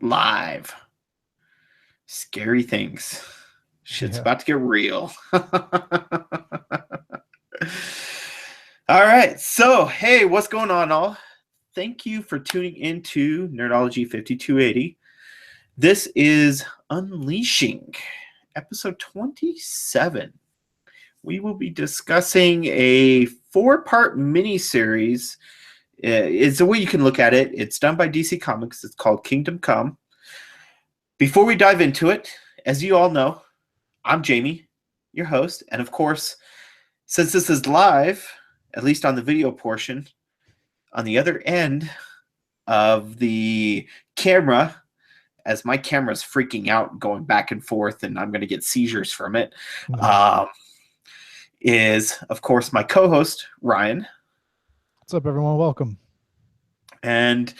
Live. Scary things. Shit's about to get real. All right. So, hey, what's going on, all? Thank you for tuning into Nerdology 5280. This is Unleashing, episode 27. We will be discussing a 4-part miniseries. It's the way you can look at it. It's done by DC Comics. It's called Kingdom Come. Before we dive into it, as you all know, I'm Jamie, your host. And of course, since this is live, at least on the video portion, on the other end of the camera, as my camera's freaking out going back and forth and I'm going to get seizures from it, is, of course, my co-host, Ryan. What's up, everyone? Welcome. And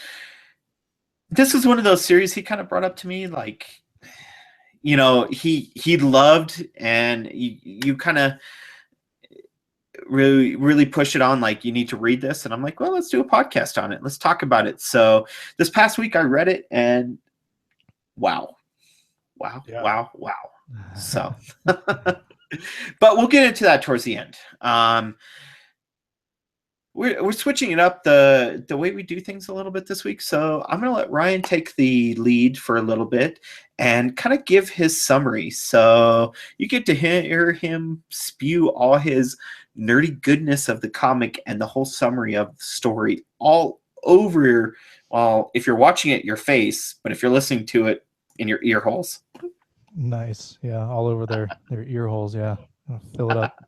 this was one of those series he kind of brought up to me, like, you know, he loved, and you kind of really push it on, like, you need to read this. And I'm like, well, let's do a podcast on it. Let's talk about it. So this past week I read it, and wow. So, but we'll get into that towards the end. We're switching it up the way we do things a little bit this week. So I'm going to let Ryan take the lead for a little bit and kind of give his summary. So you get to hear him spew all his nerdy goodness of the comic and the whole summary of the story all over. Well, if you're watching it, your face, but if you're listening to it, in your ear holes. Nice. Yeah, all over their ear holes. Yeah. Fill it up.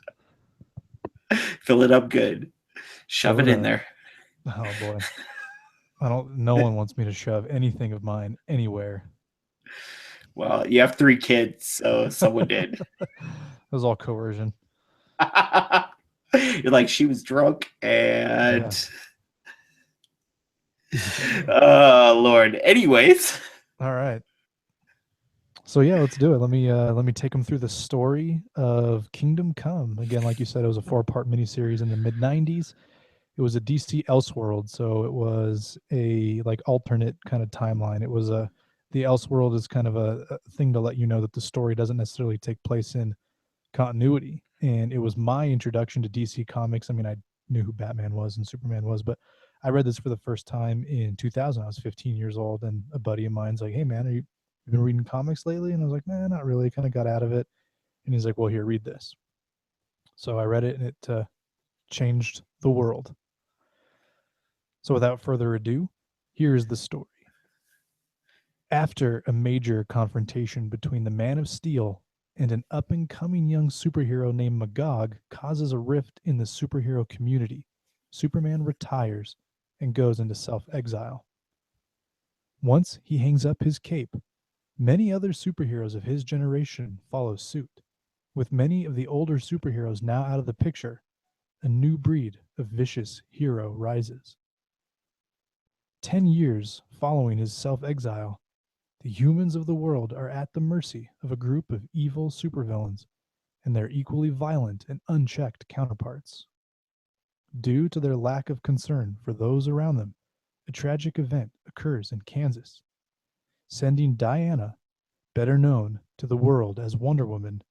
Fill it up good. Shove it in there. Oh boy. No one wants me to shove anything of mine anywhere. Well, you have 3 kids, so someone did. It was all coercion. You're like, she was drunk and oh Lord. Anyways. All right. So yeah, let's do it. Let me take them through the story of Kingdom Come. Again, like you said, it was a 4-part miniseries in the mid-90s. It was a DC Elseworld, so it was a like alternate kind of timeline. It was the Elseworld is kind of a thing to let you know that the story doesn't necessarily take place in continuity. And it was my introduction to DC Comics. I mean, I knew who Batman was and Superman was, but I read this for the first time in 2000. I was 15 years old, and a buddy of mine's like, "Hey man, you've been reading comics lately?" And I was like, "Nah, not really." Kind of got out of it. And he's like, "Well, here, read this." So I read it, and it changed the world. So without further ado, here's the story. After a major confrontation between the Man of Steel and an up-and-coming young superhero named Magog causes a rift in the superhero community, Superman retires and goes into self-exile. Once he hangs up his cape, many other superheroes of his generation follow suit. With many of the older superheroes now out of the picture, a new breed of vicious hero rises. 10 years following his self-exile, the humans of the world are at the mercy of a group of evil supervillains and their equally violent and unchecked counterparts. Due to their lack of concern for those around them, a tragic event occurs in Kansas, sending Diana, better known to the world as Wonder Woman,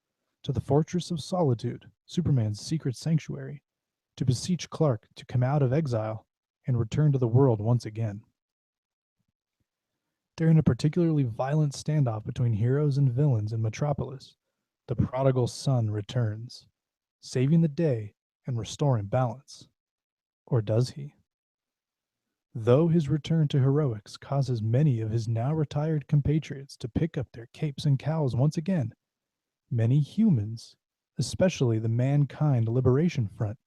to the Fortress of Solitude, Superman's secret sanctuary, to beseech Clark to come out of exile and return to the world once again. During a particularly violent standoff between heroes and villains in Metropolis, the prodigal son returns, saving the day and restoring balance. Or does he? Though his return to heroics causes many of his now retired compatriots to pick up their capes and cowls once again, many humans, especially the Mankind Liberation Front,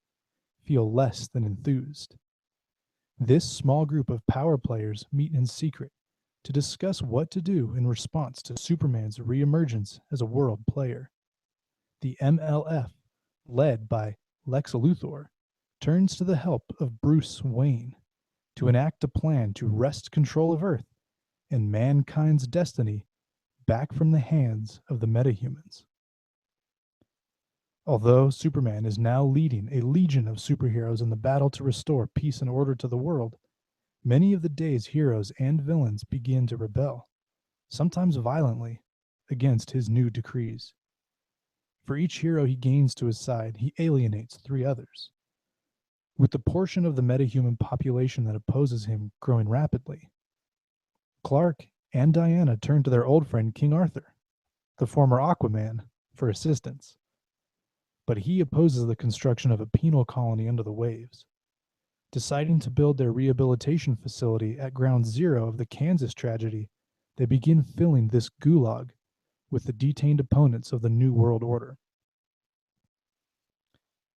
feel less than enthused. This small group of power players meet in secret to discuss what to do in response to Superman's reemergence as a world player. The MLF, led by Lex Luthor, turns to the help of Bruce Wayne to enact a plan to wrest control of Earth and mankind's destiny back from the hands of the metahumans. Although Superman is now leading a legion of superheroes in the battle to restore peace and order to the world, many of the day's heroes and villains begin to rebel, sometimes violently, against his new decrees. For each hero he gains to his side, he alienates 3 others. With the portion of the metahuman population that opposes him growing rapidly, Clark and Diana turn to their old friend King Arthur, the former Aquaman, for assistance. But he opposes the construction of a penal colony under the waves. Deciding to build their rehabilitation facility at ground zero of the Kansas tragedy, they begin filling this gulag with the detained opponents of the New World Order.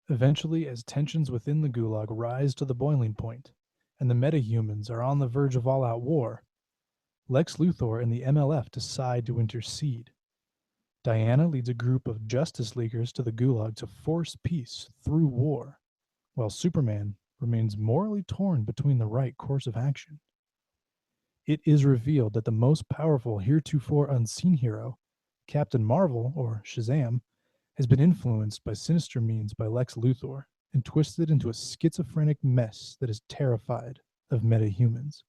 Eventually, as tensions within the gulag rise to the boiling point, and the metahumans are on the verge of all-out war, Lex Luthor and the MLF decide to intercede. Diana leads a group of Justice Leaguers to the gulag to force peace through war, while Superman remains morally torn between the right course of action. It is revealed that the most powerful heretofore unseen hero, Captain Marvel, or Shazam, has been influenced by sinister means by Lex Luthor and twisted into a schizophrenic mess that is terrified of metahumans.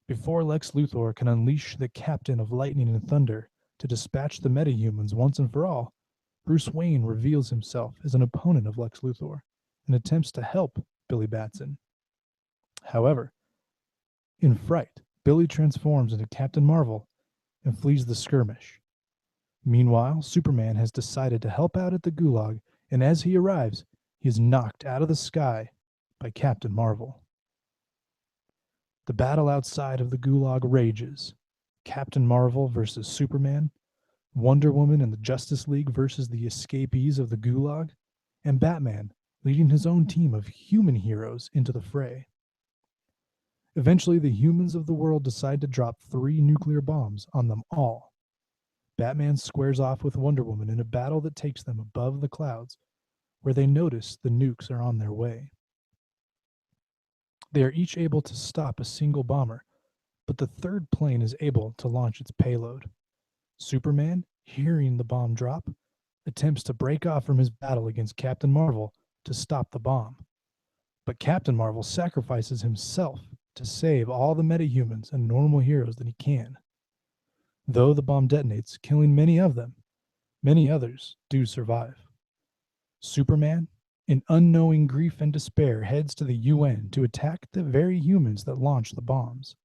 Before Lex Luthor can unleash the Captain of Lightning and Thunder to dispatch the metahumans once and for all, Bruce Wayne reveals himself as an opponent of Lex Luthor and attempts to help Billy Batson. However, in fright, Billy transforms into Captain Marvel and flees the skirmish. Meanwhile, Superman has decided to help out at the gulag, and as he arrives, he is knocked out of the sky by Captain Marvel. The battle outside of the gulag rages. Captain Marvel versus Superman, Wonder Woman and the Justice League versus the escapees of the gulag, and Batman leading his own team of human heroes into the fray. Eventually, the humans of the world decide to drop 3 nuclear bombs on them all. Batman squares off with Wonder Woman in a battle that takes them above the clouds, where they notice the nukes are on their way. They are each able to stop a single bomber, but the third plane is able to launch its payload. Superman, hearing the bomb drop, attempts to break off from his battle against Captain Marvel to stop the bomb. But Captain Marvel sacrifices himself to save all the metahumans and normal heroes that he can. Though the bomb detonates, killing many of them, many others do survive. Superman, in unknowing grief and despair, heads to the UN to attack the very humans that launched the bombs.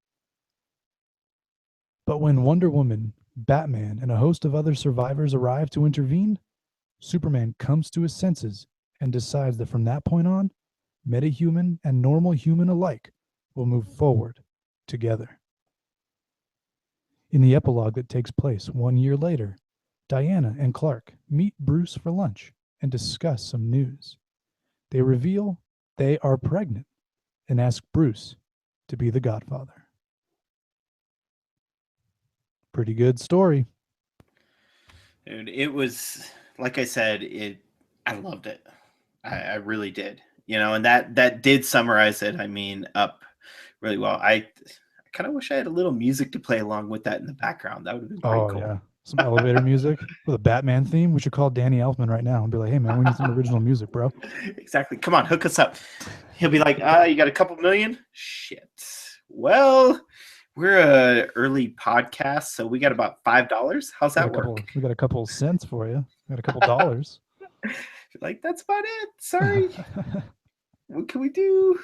But when Wonder Woman, Batman, and a host of other survivors arrive to intervene, Superman comes to his senses and decides that from that point on, metahuman and normal human alike will move forward together. In the epilogue that takes place 1 year later, Diana and Clark meet Bruce for lunch and discuss some news. They reveal they are pregnant and ask Bruce to be the godfather. Pretty good story. Dude, it was, like I said, I loved it. I really did. You know, and that did summarize it, I mean, up really well. I kind of wish I had a little music to play along with that in the background. That would have been pretty cool. Yeah. Some elevator music with a Batman theme. We should call Danny Elfman right now and be like, hey, man, we need some original music, bro. Exactly. Come on, hook us up. He'll be like, you got a couple million? Shit. Well, we're a early podcast, so we got about $5. How's that work? We got a couple cents for you. We got a couple dollars. Like, that's about it. Sorry. What can we do?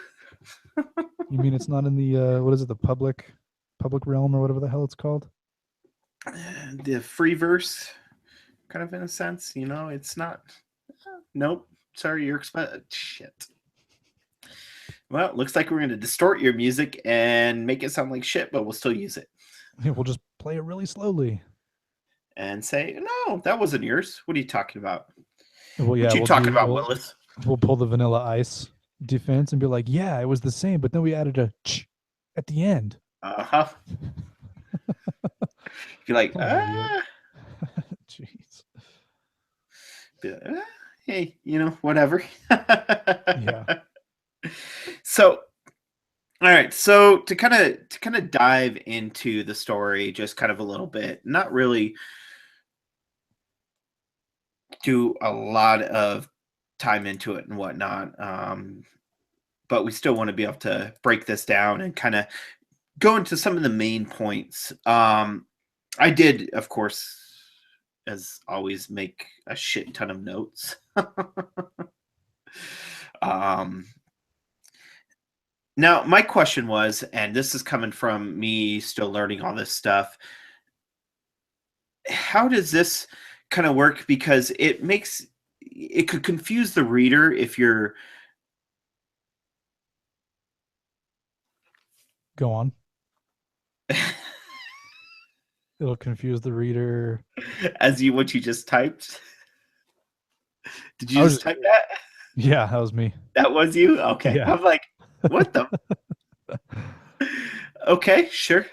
You mean it's not in the what is it, the public realm or whatever the hell it's called? The free verse, kind of, in a sense, you know, it's not. Nope. Sorry, you're shit. Well, it looks like we're going to distort your music and make it sound like shit, but we'll still use it. Yeah, we'll just play it really slowly and say, no, that wasn't yours. What are you talking about? Well, yeah, what you talking about, Willis? We'll pull the Vanilla Ice defense and be like, yeah, it was the same, but then we added a ch at the end. Uh-huh. You're like, jeez. Hey, you know, whatever. Yeah. So, all right. So to kind of dive into the story just kind of a little bit, not really do a lot of time into it and whatnot. But we still want to be able to break this down and kind of go into some of the main points. I did, of course, as always, make a shit ton of notes. um, Now, my question was, and this is coming from me still learning all this stuff, how does this kind of work? Because it could confuse the reader if you're Go on. It'll confuse the reader. as what you just typed. Did you I was just just, type that? yeah, that was me. That was you? Okay. Yeah. I'm like, what the? Okay, sure.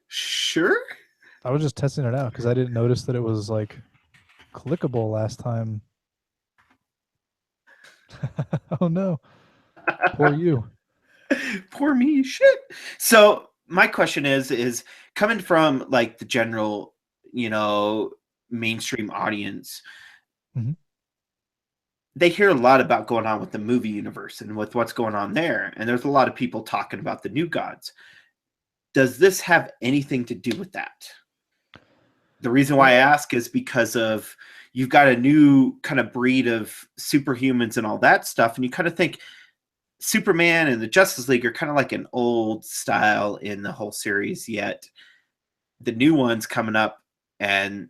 Sure. I was just testing it out because I didn't notice that it was like clickable last time. Oh no. Poor you. Poor me. Shit. So my question is coming from like the general, mainstream audience, Mhm. they hear a lot about going on with the movie universe and with what's going on there. And there's a lot of people talking about the new gods. Does this have anything to do with that? The reason why I ask is because of you've got a new kind of breed of superhumans and all that stuff. And you kind of think Superman and the Justice League are kind of like an old style in the whole series, yet the new ones coming up and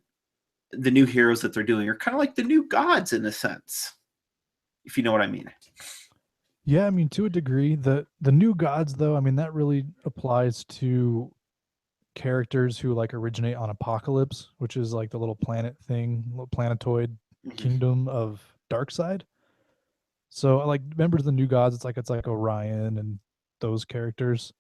the new heroes that they're doing are kind of like the new gods in a sense, if you know what I mean. Yeah, I mean, to a degree, the new gods, though, I mean, that really applies to characters who like originate on Apocalypse, which is like the little planet thing, little planetoid Mhm. kingdom of Darkseid. So, like, members of the new gods, it's like Orion and those characters.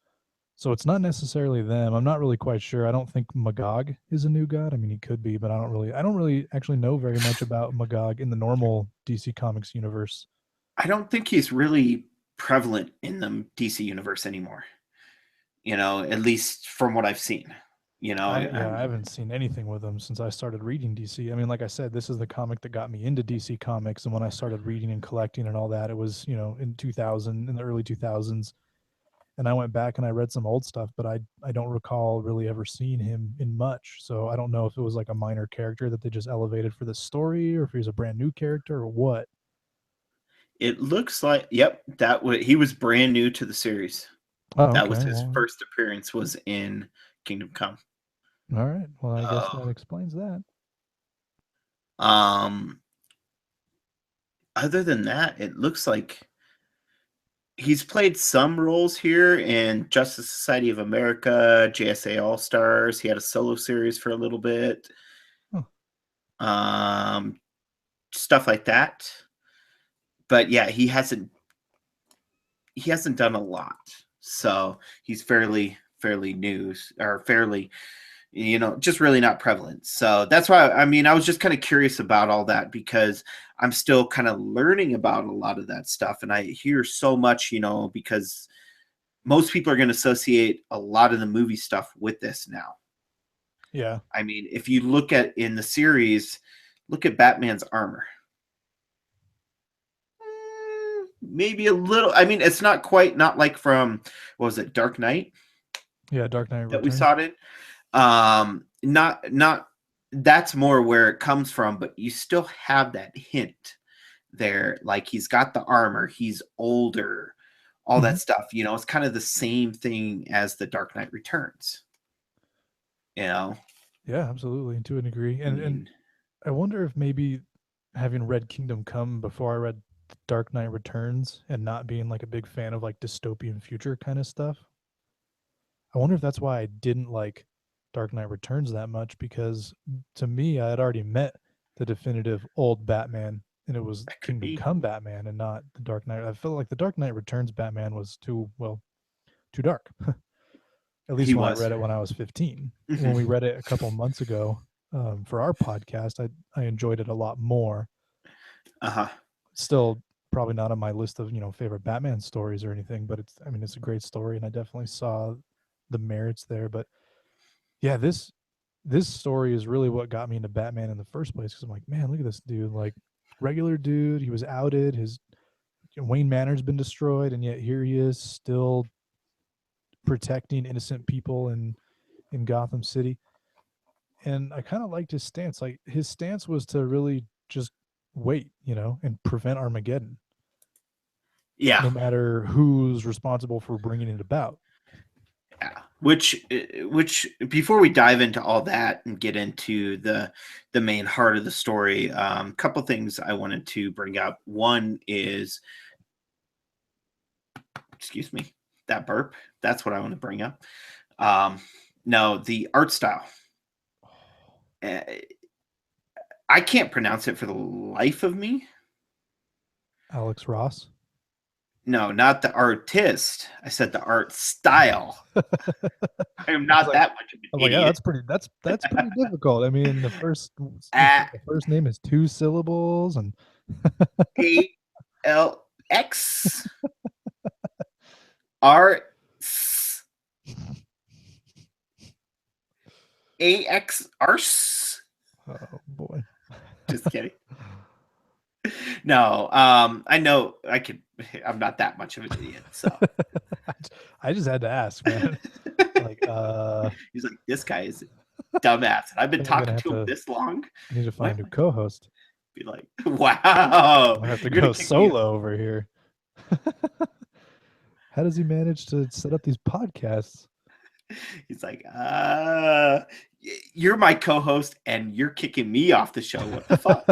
So it's not necessarily them. I'm not really quite sure. I don't think Magog is a new god. I mean, he could be, but I don't really actually know very much about Magog in the normal DC Comics universe. I don't think he's really prevalent in the DC universe anymore. At least from what I've seen. I haven't seen anything with him since I started reading DC. I mean, like I said, this is the comic that got me into DC Comics, and when I started reading and collecting and all that, it was in 2000, in the early 2000s. And I went back and I read some old stuff, but I don't recall really ever seeing him in much. So I don't know if it was like a minor character that they just elevated for the story, or if he was a brand new character, or what. It looks like, yep, he was brand new to the series. Oh, That was okay. his Well, first appearance was in Kingdom Come. all right. Well, I guess Oh. that explains that. Um, Other than that, it looks like he's played some roles here in Justice Society of America, JSA All Stars. He had a solo series for a little bit. Huh. Um, Stuff like that. But yeah, he hasn't done a lot. So he's fairly new, or fairly, just really not prevalent. So that's why, I mean, I was just kind of curious about all that because I'm still kind of learning about a lot of that stuff. And I hear so much, because most people are going to associate a lot of the movie stuff with this now. Yeah. I mean, if you look at in the series, look at Batman's armor. Maybe a little. I mean, it's not like from, what was it, Dark Knight Yeah. Dark Knight that we Returns. saw it in. Not that's more where it comes from, but you still have that hint there. Like he's got the armor, he's older, all Hmm. that stuff. It's kind of the same thing as the Dark Knight Returns. You know, Yeah, absolutely, to a degree. I And mean, I wonder if maybe having read Kingdom Come before I read Dark Knight Returns and not being like a big fan of like dystopian future kind of stuff, I wonder if that's why I didn't like Dark Knight Returns that much because to me, I had already met the definitive old Batman and it was that could Kingdom be. Come Batman and not the Dark Knight. I felt like the Dark Knight Returns Batman was too dark. At least He when I was. read it when I was 15. When we Mhm. read it a couple months ago for our podcast, I enjoyed it a lot more. Uh-huh. Still probably not on my list of favorite Batman stories or anything, but it's a great story, and I definitely saw the merits there. But yeah, this story is really what got me into Batman in the first place because I'm like, man, look at this dude, like regular dude. He was outed. His Wayne Manor's been destroyed, and yet here he is, still protecting innocent people in Gotham City. And I kind of liked his stance. Like his stance was to really just wait, and prevent Armageddon, Yeah. no matter who's responsible for bringing it about. Yeah. Which before we dive into all that and get into the main heart of the story, a couple things I wanted to bring up. One is, excuse me, that burp. That's what I want to bring up. No, the art style. I can't pronounce it for the life of me. Alex Ross. No, not the artist. I said the art style. I am not that much of an yeah, idiot. that's pretty difficult. I mean, the first name is 2 syllables, and ALX R AX Ars. oh boy. Just kidding. No, I know I'm not that much of an idiot, so I just had to ask, man. Like, he's like, this guy is a dumbass. I've been talking to him this long. I need to find a new co-host. Be like, wow. I have to go solo over here. How does he manage to set up these podcasts? He's like, you're my co-host and you're kicking me off the show. What the fuck?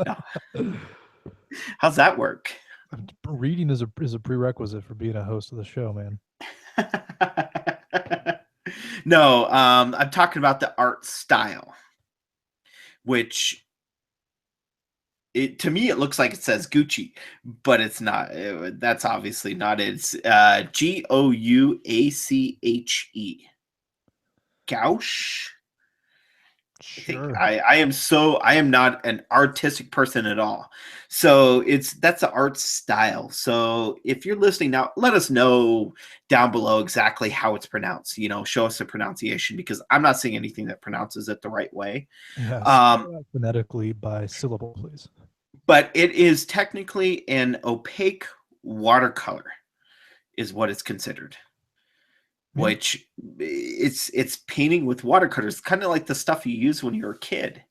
No. How's that work? Reading is a prerequisite for being a host of the show, man. No, I'm talking about the art style, which to me it looks like it says Gucci, but it's not. That's obviously not it. It's Gouache. Gouache. Sure. I am not an artistic person at all. So that's the art style. So if you're listening now, let us know down below exactly how it's pronounced. Show us the pronunciation, because I'm not seeing anything that pronounces it the right way. Yeah, phonetically by syllable, please. But it is technically an opaque watercolor, is what it's considered. Yeah. Which it's painting with watercolors, kind of like the stuff you use when you're a kid.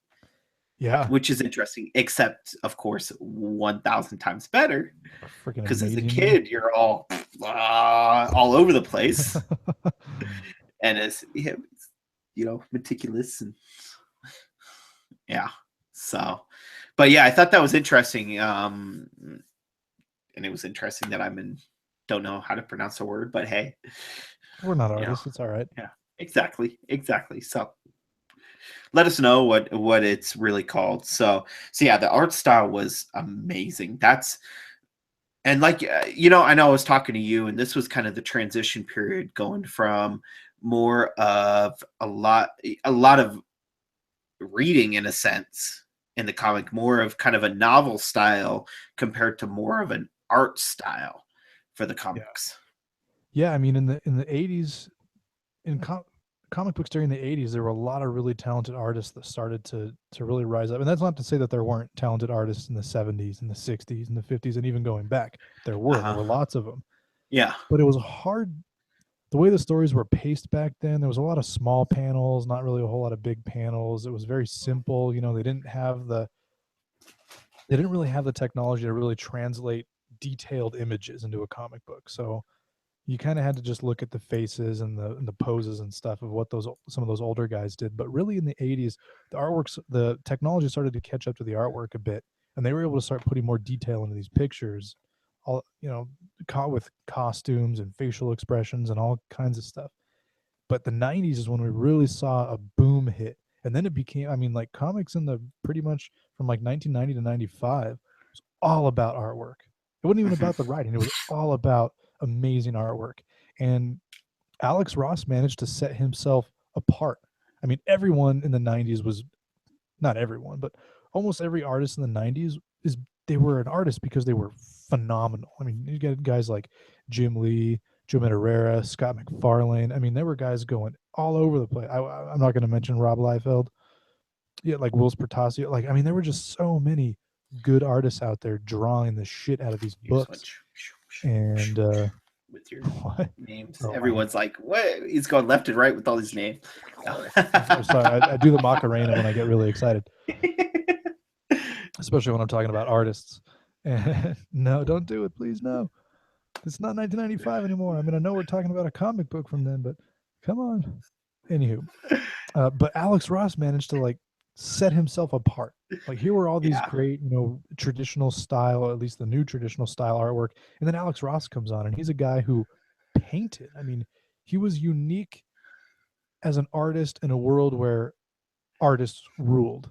Yeah. Which is interesting, except of course 1,000 times better, because as a kid you're all over the place. And as meticulous, and yeah. So, but yeah, I thought that was interesting. And it was interesting that don't know how to pronounce a word, but hey, we're not artists. It's all right. Yeah, exactly. So let us know what it's really called. So yeah, the art style was amazing. And like, I know I was talking to you, and this was kind of the transition period, going from more of a lot of reading, in a sense, in the comic, more of kind of a novel style compared to more of an art style for the comics. Yeah, I mean, in the 80s, in comic books during the 80s, there were a lot of really talented artists that started to really rise up. And that's not to say that there weren't talented artists in the 70s and the 60s and the 50s and even going back. There were lots of them. Yeah. But it was hard. The way the stories were paced back then, there was a lot of small panels, not really a whole lot of big panels. It was very simple. They didn't really have the technology to really translate detailed images into a comic book. So you kind of had to just look at the faces and the poses and stuff of what some of those older guys did. But really in the 80s, the technology started to catch up to the artwork a bit, and they were able to start putting more detail into these pictures, all with costumes and facial expressions and all kinds of stuff. But the 90s is when we really saw a boom hit. And then it became, comics in the pretty much from like 1990 to 95 was all about artwork. It wasn't even about the writing. It was all about amazing artwork. And Alex Ross managed to set himself apart. I mean, everyone in the 90s was, not everyone, but almost every artist in the 90s they were an artist because they were phenomenal. I mean, you get guys like Jim Lee, Joe Madureira, Scott McFarlane. I mean, there were guys going all over the place. I'm not going to mention Rob Liefeld. Yeah, like Whilce Portacio. Like, I mean, there were just so many good artists out there drawing the shit out of these books. And with your What? names. Oh, Everyone's like, what? He's going left and right with all these names. I'm sorry. I do the Macarena when I get really excited, especially when I'm talking about artists. And no, don't do it, please. No, it's not 1995 anymore. I mean, I know we're talking about a comic book from then, but come on. Anywho, but Alex Ross managed to like set himself apart. Like here were all these Yeah. great, traditional style, or at least the new traditional style artwork, and then Alex Ross comes on, and he's a guy who painted. I mean, he was unique as an artist in a world where artists ruled.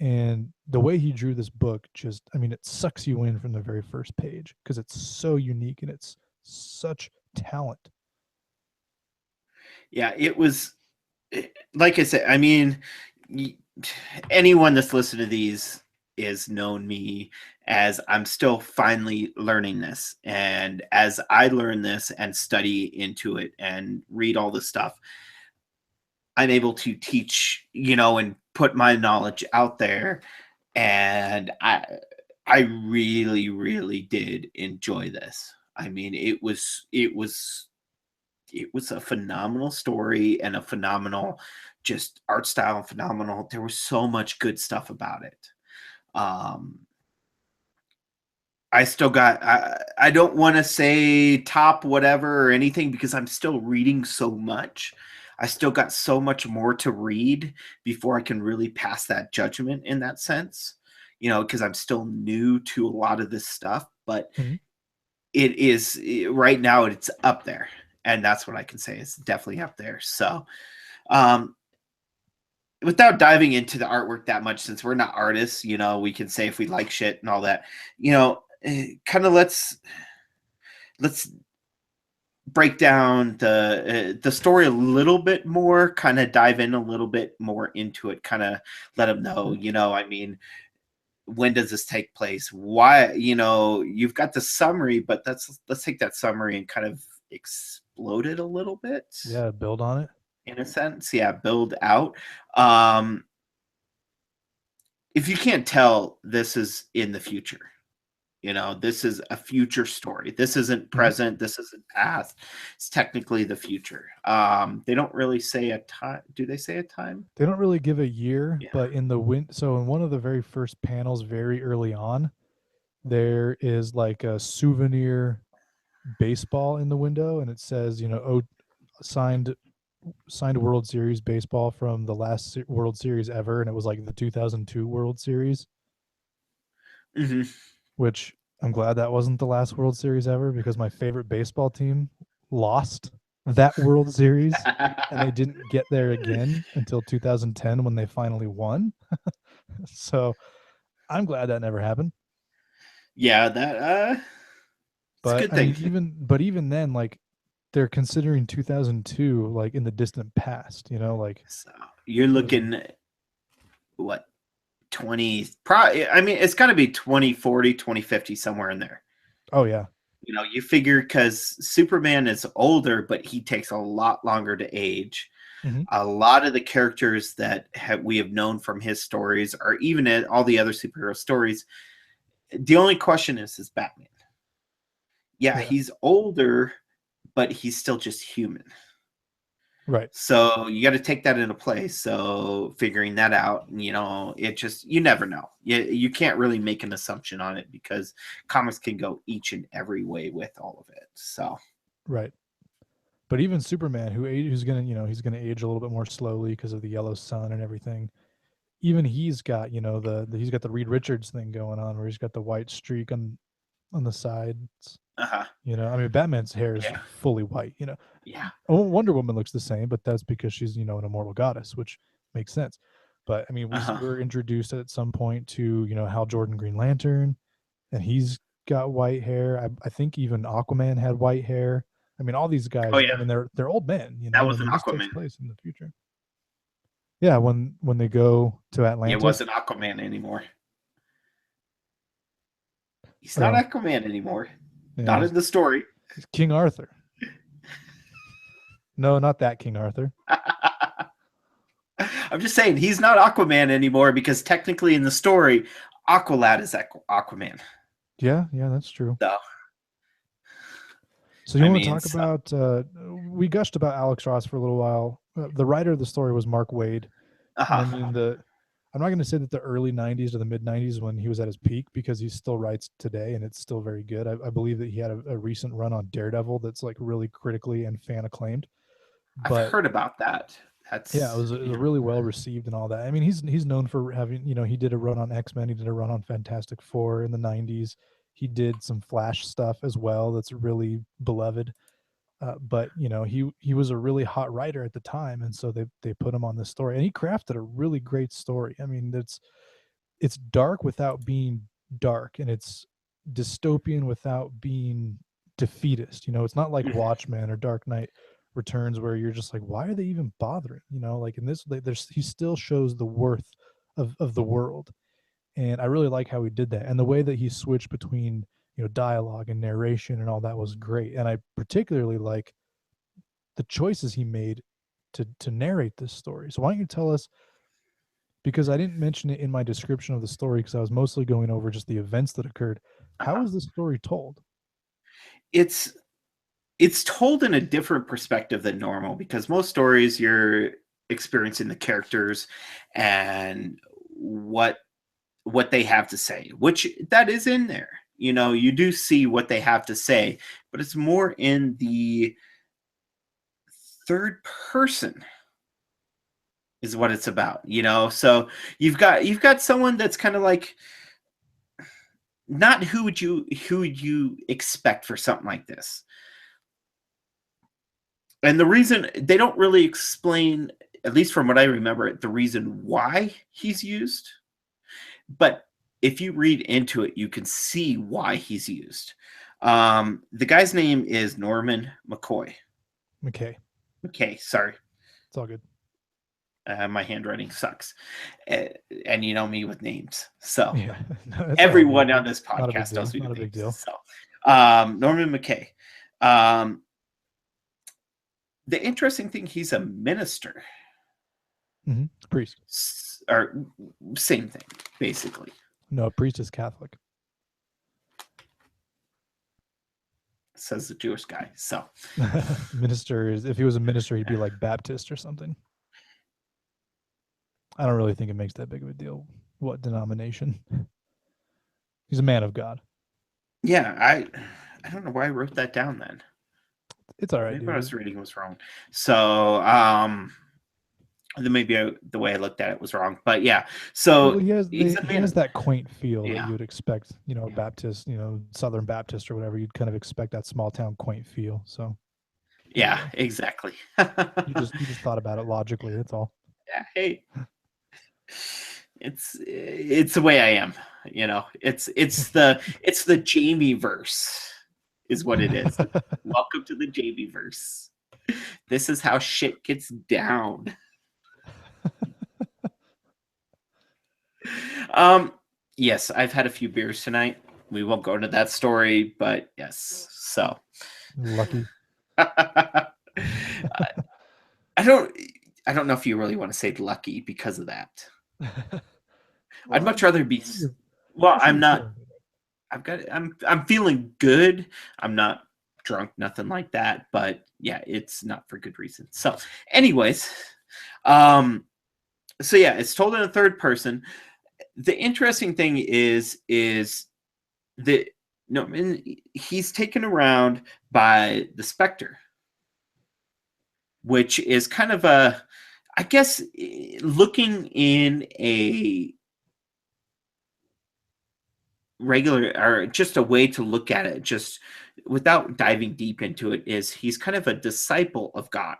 And the way he drew this book just, I mean, it sucks you in from the very first page because it's so unique and it's such talent. Yeah, it was like I said, I mean, anyone that's listened to these is known me as I'm still finally learning this. And as I learn this and study into it and read all this stuff, I'm able to teach, and put my knowledge out there. And I really, really did enjoy this. I mean, it was a phenomenal story and a phenomenal just art style, phenomenal. There was so much good stuff about it. Um, I still got I don't want to say top whatever or anything because I'm still reading so much. I still got so much more to read before I can really pass that judgment in that sense. Because I'm still new to a lot of this stuff, but Mhm. it is right now it's up there. And that's what I can say. It's definitely up there. So, um, without diving into the artwork that much, since we're not artists, we can say if we like shit and all that, kind of let's break down the story a little bit more, kind of dive in a little bit more into it, kind of let them know, I mean, when does this take place? Why, you've got the summary, but let's take that summary and kind of explode it a little bit. Yeah, build on it. In a sense. Yeah, build out. Um, if you can't tell, this is in the future. This is a future story. This isn't present. This isn't past. It's technically the future. They don't really say a time. Do they say a time? They don't really give a year, Yeah. but so in one of the very first panels, very early on, there is like a souvenir baseball in the window, and it says, signed World Series baseball from the last World Series ever, and it was like the 2002 World Series, Hmm. which I'm glad that wasn't the last World Series ever because my favorite baseball team lost that World Series and they didn't get there again until 2010 when they finally won. So I'm glad that never happened. Yeah, it's a But good I mean, thing. even then, like they're considering 2002 like in the distant past, like So you're looking what 20 probably, I mean, it's got to be 2040, 2050, somewhere in there. oh yeah. You figure because Superman is older, but he takes a lot longer to age. Hmm. A lot of the characters that we have known from his stories, or even in all the other superhero stories, the only question is Batman. Yeah, Yeah. he's older, but he's still just human. Right. So you got to take that into play. So figuring that out, it just, you never know. You can't really make an assumption on it because comics can go each and every way with all of it. So Right. But even Superman, who's gonna, he's gonna age a little bit more slowly because of the yellow sun and everything. Even he's got, he's got the Reed Richards thing going on where he's got the white streak on the sides. uh-huh. I mean, Batman's hair is Yeah. fully white. Yeah. Wonder Woman looks the same, but that's because she's, an immortal goddess, which makes sense. But I mean, Uh-huh. we're introduced at some point to, Hal Jordan Green Lantern, and he's got white hair. I think even Aquaman had white hair. I mean, all these guys. Oh I yeah, mean, they're old men. that I was an mean, this takes Aquaman. place in the future. Yeah, when they go to It Atlantis. wasn't Aquaman anymore. He's not Oh, Aquaman anymore. yeah, Not in the story. he's King Arthur. No, not that King Arthur. I'm just saying he's not Aquaman anymore because technically in the story, Aqualad is Aquaman. Yeah, that's true. So So you I want to mean, talk so, about? We gushed about Alex Ross for a little while. The writer of the story was Mark Wade, and I uh-huh. mean the. I'm not going to say that the early '90s or the mid '90s when he was at his peak because he still writes today and it's still very good. I believe that he had a recent run on Daredevil that's like really critically and fan acclaimed. I've But heard about that. yeah, That's it was a really well received and all that. I mean, he's known for having, he did a run on X-Men, he did a run on Fantastic Four in the '90s. He did some Flash stuff as well that's really beloved. But he was a really hot writer at the time, and so they put him on this story, and he crafted a really great story. I mean, it's dark without being dark, and it's dystopian without being defeatist. It's not like Mhm. Watchmen or Dark Knight Returns where you're just like, why are they even bothering? Like in this, there's he still shows the worth of the world, and I really like how he did that, and the way that he switched between dialogue and narration and all that was great, and I particularly like the choices he made to narrate this story. So why don't you tell us, because I didn't mention it in my description of the story because I was mostly going over just the events that occurred. How Uh-huh. is this story told? It's it's told in a different perspective than normal because most stories you're experiencing the characters and what they have to say, which that is in there. You do see what they have to say, but it's more in the third person is what it's about. So you've got someone that's kind of like not who would you expect for something like this. And the reason they don't really explain, at least from what I remember, the reason why he's used, but if you read into it, you can see why he's used. The guy's name is Norman McCoy. Okay, Okay, sorry. it's all good. My handwriting sucks. Uh, and you know me with names. So Yeah, no, that's all right, everyone man. on this Not a big podcast knows deal. me Not a with big names. deal. So Norman McKay. Um, the interesting thing, he's a minister. Priest. Or same thing, basically. No, a priest is Catholic. Says the Jewish guy. So Minister is, if he was a minister, he'd be like Baptist or something. I don't really think it makes that big of a deal what denomination. He's a man of God. yeah, I don't know why I wrote that down then. It's all right, Maybe what I dude. was reading was wrong. So then maybe the way I looked at it was wrong. But yeah, Well, so he has he's a he man has of, that quaint feel that yeah, you would expect, a Baptist, Southern Baptist or whatever. You'd kind of expect that small town quaint feel. So there you yeah, go. exactly. You just thought about it logically. That's all. Yeah, hey, it's the way I am. It's the Jamie verse is what it is. Welcome to the Jamie verse. This is how shit gets down. Um, yes, I've had a few beers tonight. We won't go into that story, but yes. So Lucky. I I don't I don't know if you really want to say lucky because of that. I'd Well, much rather be well, I'm sure I'm you're not feeling good. I'm feeling good. I'm not drunk, nothing like that, but yeah, it's not for good reason. So, anyways, um so yeah, it's told in a third person. The interesting thing is that no, he's taken around by the Spectre, which is kind of a, I guess, looking in a regular or just a way to look at it, just without diving deep into it, is he's kind of a disciple of God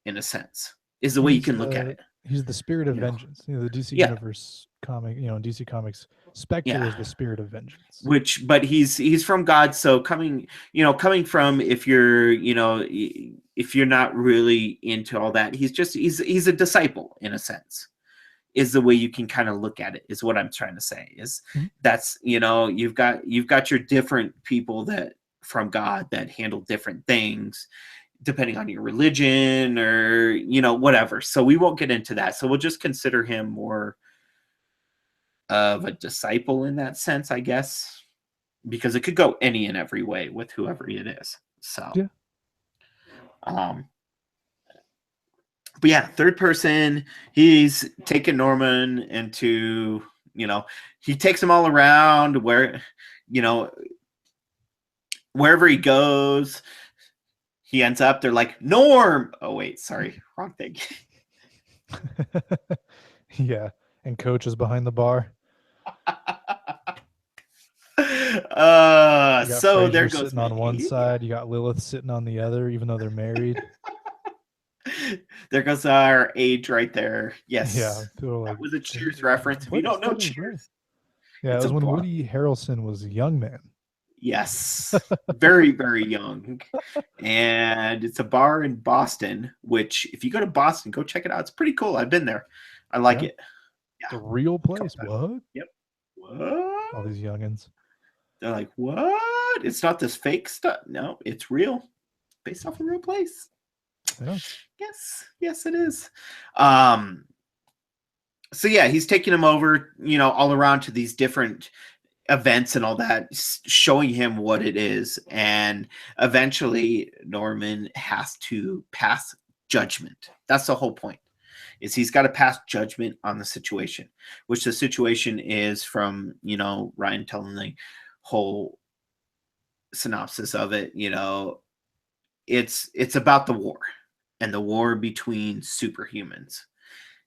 in a sense, is the way you He's can look at the it. he's the spirit of You know, vengeance. The DC yeah, Universe comic, DC Comics, Spectre yeah. is the spirit of vengeance. But he's from God, so coming from, if you're not really into all that, he's a disciple in a sense, is the way you can kind of look at it, is what I'm trying to say. Is Mhm. that's you've got your different people that from God that handle different things depending on your religion or whatever. So we won't get into that. So we'll just consider him more of a disciple in that sense, I guess, because it could go any and every way with whoever it is. So, Yeah. But yeah, third person, he's taking Norman into, he takes them all around where, wherever he goes, he ends up, they're like, Norm. Oh, wait, sorry, wrong thing. Yeah. And Coach is behind the bar. You got So there Frasier goes sitting on one Mickey. side. You got Lilith sitting on the other, even though they're married. There goes our age right there. Yes. Yeah. People are That like, was a Cheers reference. If you don't know Cheers, yeah, it it's was a when bar. Woody Harrelson was a young man. Yes. Very, very young. And it's a bar in Boston, which if you go to Boston, go check it out. It's pretty cool. I've been there. I like it. It's a real place. What? Yep. What? All these youngins. They're like, what? It's not this fake stuff. No, it's real. Based off a real place. Yeah. Yes, it is. So yeah, he's taking him over, all around to these different events and all that, showing him what it is. And eventually Norman has to pass judgment. That's the whole point, is he's got to pass judgment on the situation, which the situation is from, Ryan telling the whole synopsis of it. It's about the war, and the war between superhumans.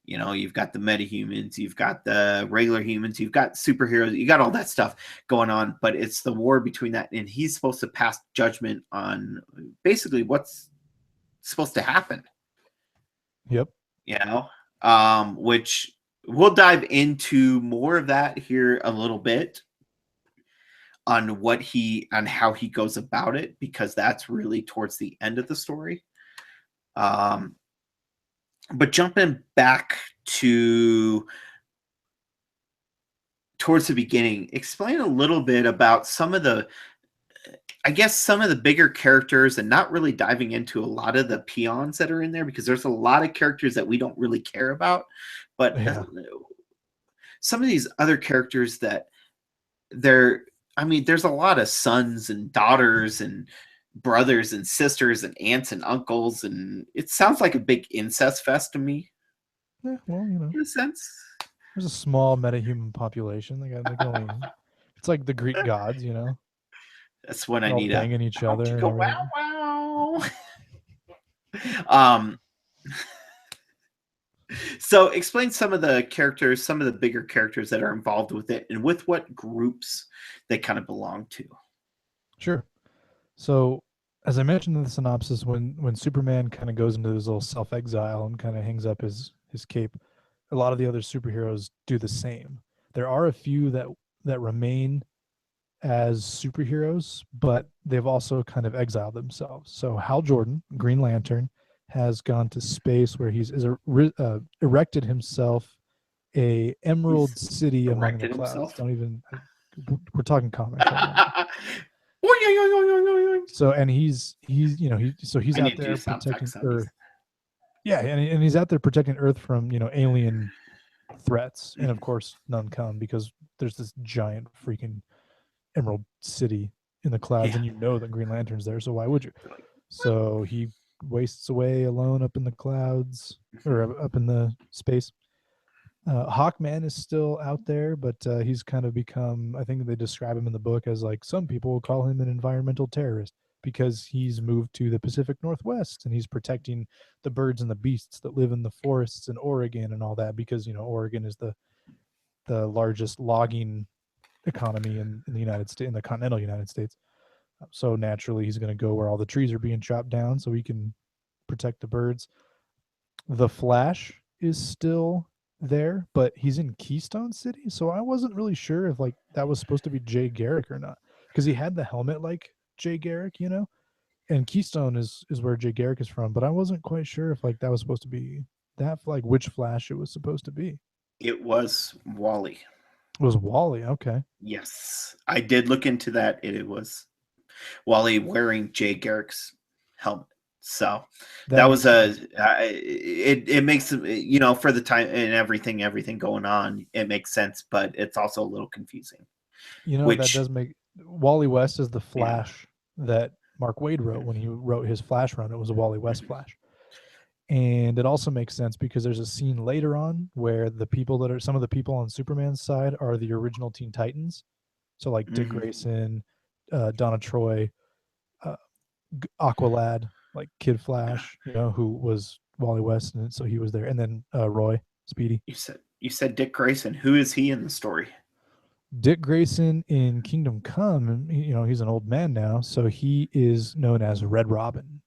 You've got the metahumans, you've got the regular humans, you've got superheroes, you got all that stuff going on, but it's the war between that, and he's supposed to pass judgment on basically what's supposed to happen. Yep. Which we'll dive into more of that here a little bit on how he goes about it, because that's really towards the end of the story. But jumping back towards the beginning, explain a little bit about some of the bigger characters, and not really diving into a lot of the peons that are in there, because there's a lot of characters that we don't really care about. But some of these other characters that there's a lot of sons and daughters and brothers and sisters and aunts and uncles, and it sounds like a big incest fest to me. Yeah, well, in a sense, there's a small metahuman population. It's like the Greek gods, That's when They're I need banging each other. Go, wow. So explain some of the characters, some of the bigger characters that are involved with it, and with what groups they kind of belong to. Sure. So, as I mentioned in the synopsis, when Superman kind of goes into his little self-exile and kind of hangs up his cape, a lot of the other superheroes do the same. There are a few that remain as superheroes, but they've also kind of exiled themselves. So Hal Jordan, Green Lantern, has gone to space where he's erected himself a Emerald City among the clouds. We're talking comics right now. So, and he's out there protecting Earth. Yeah, and he's out there protecting Earth from alien threats, and of course none come, because there's this giant freaking Emerald City in the clouds, and that Green Lantern's there, so why would you? So he wastes away alone up in the clouds, or up in the space. Hawkman is still out there, but he's kind of become, I think they describe him in the book as, like, some people will call him an environmental terrorist, because he's moved to the Pacific Northwest and he's protecting the birds and the beasts that live in the forests in Oregon and all that, because Oregon is the largest logging economy in the United States, in the continental United States. So naturally he's going to go where all the trees are being chopped down so he can protect the birds. The Flash is still there, but he's in Keystone City, so I wasn't really sure if, like, that was supposed to be Jay Garrick or not, because he had the helmet like Jay Garrick, and Keystone is where Jay Garrick is from, but I wasn't quite sure if, like, that was supposed to be that, like, which Flash it was supposed to be. It was Wally. It was Wally. Okay. Yes, I did look into that. It was Wally wearing Jay Garrick's helmet. So that was it makes, for the time and everything going on, it makes sense, but it's also a little confusing. That does make Wally West is the Flash that Mark Waid wrote when he wrote his Flash run. It was a Wally West Flash. And it also makes sense because there's a scene later on where the people that are some of the people on Superman's side are the original Teen Titans. So like Dick Grayson, Donna Troy, uh, Aqualad, like Kid Flash, who was Wally West, and so he was there, and then Roy, Speedy. You said Dick Grayson. Who is he in the story? Dick Grayson in Kingdom Come, he's an old man now, so he is known as Red Robin.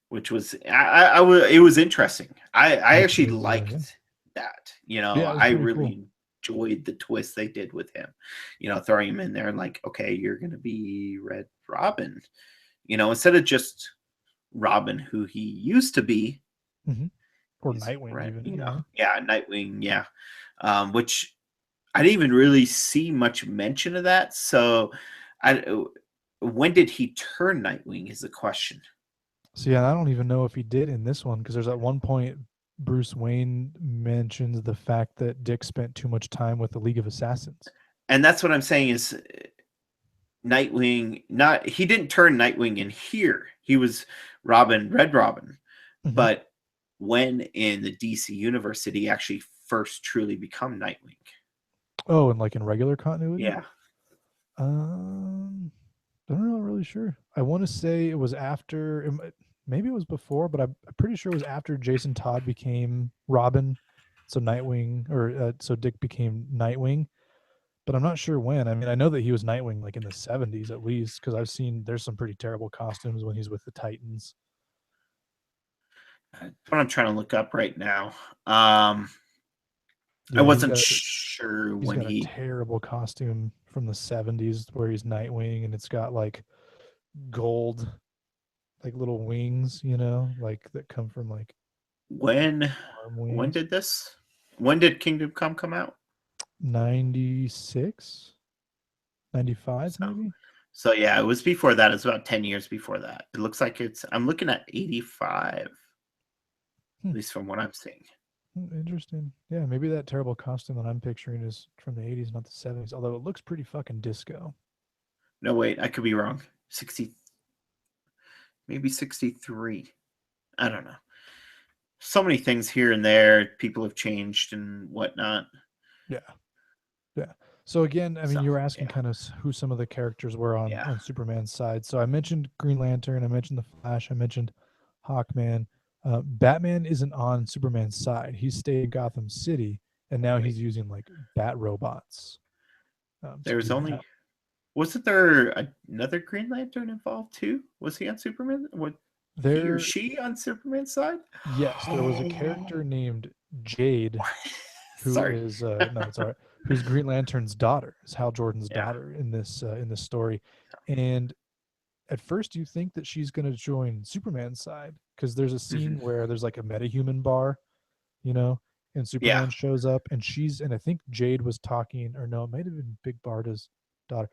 Which was it was interesting. I actually liked that. I really cool. Enjoyed the twist they did with him. Throwing him in there and like, okay, you're gonna be Red Robin. Instead of just Robin, who he used to be, or Nightwing, even. Yeah, Nightwing, yeah. Which I didn't even really see much mention of that. So, when did he turn Nightwing? Is the question. So yeah, I don't even know if he did in this one because there's at one point Bruce Wayne mentions the fact that Dick spent too much time with the League of Assassins. And that's what I'm saying is Nightwing, he didn't turn Nightwing in here. He was Red Robin. But when in the DC universe did he actually first truly become Nightwing? Oh, and like in regular continuity? Yeah. I'm not really sure. I want to say it was after, maybe it was before, but I'm pretty sure it was after Jason Todd became Robin. So Nightwing, so Dick became Nightwing. But I'm not sure when. I mean, I know that he was Nightwing like in the 70s at least, because I've seen there's some pretty terrible costumes when he's with the Titans. That's what I'm trying to look up right now. I wasn't sure when he's got a terrible costume from the 70s where he's Nightwing, and it's got like gold, like little wings, like that come from like. When did Kingdom Come out? 96, 95, maybe. So yeah, it was before that. It's about 10 years before that. It looks like I'm looking at 85, at least from what I'm seeing. Interesting. Yeah, maybe that terrible costume that I'm picturing is from the 80s, not the 70s, although it looks pretty fucking disco. No, wait, I could be wrong. 60, maybe 63. I don't know. So many things here and there. People have changed and whatnot. Yeah. So again, I mean, you were asking kind of who some of the characters were on Superman's side. So I mentioned Green Lantern, I mentioned the Flash, I mentioned Hawkman. Batman isn't on Superman's side. He stayed in Gotham City, and now he's using like bat robots. Wasn't there another Green Lantern involved too? Was he on Superman? He or she on Superman's side? Yes, there was a character named Jade, who is no, it's all right. Who's Green Lantern's daughter? Is Hal Jordan's daughter in this story, and at first you think that she's going to join Superman's side because there's a scene where there's like a metahuman bar, and Superman shows up, and I think Jade was talking, or no, it might have been Big Barda's daughter.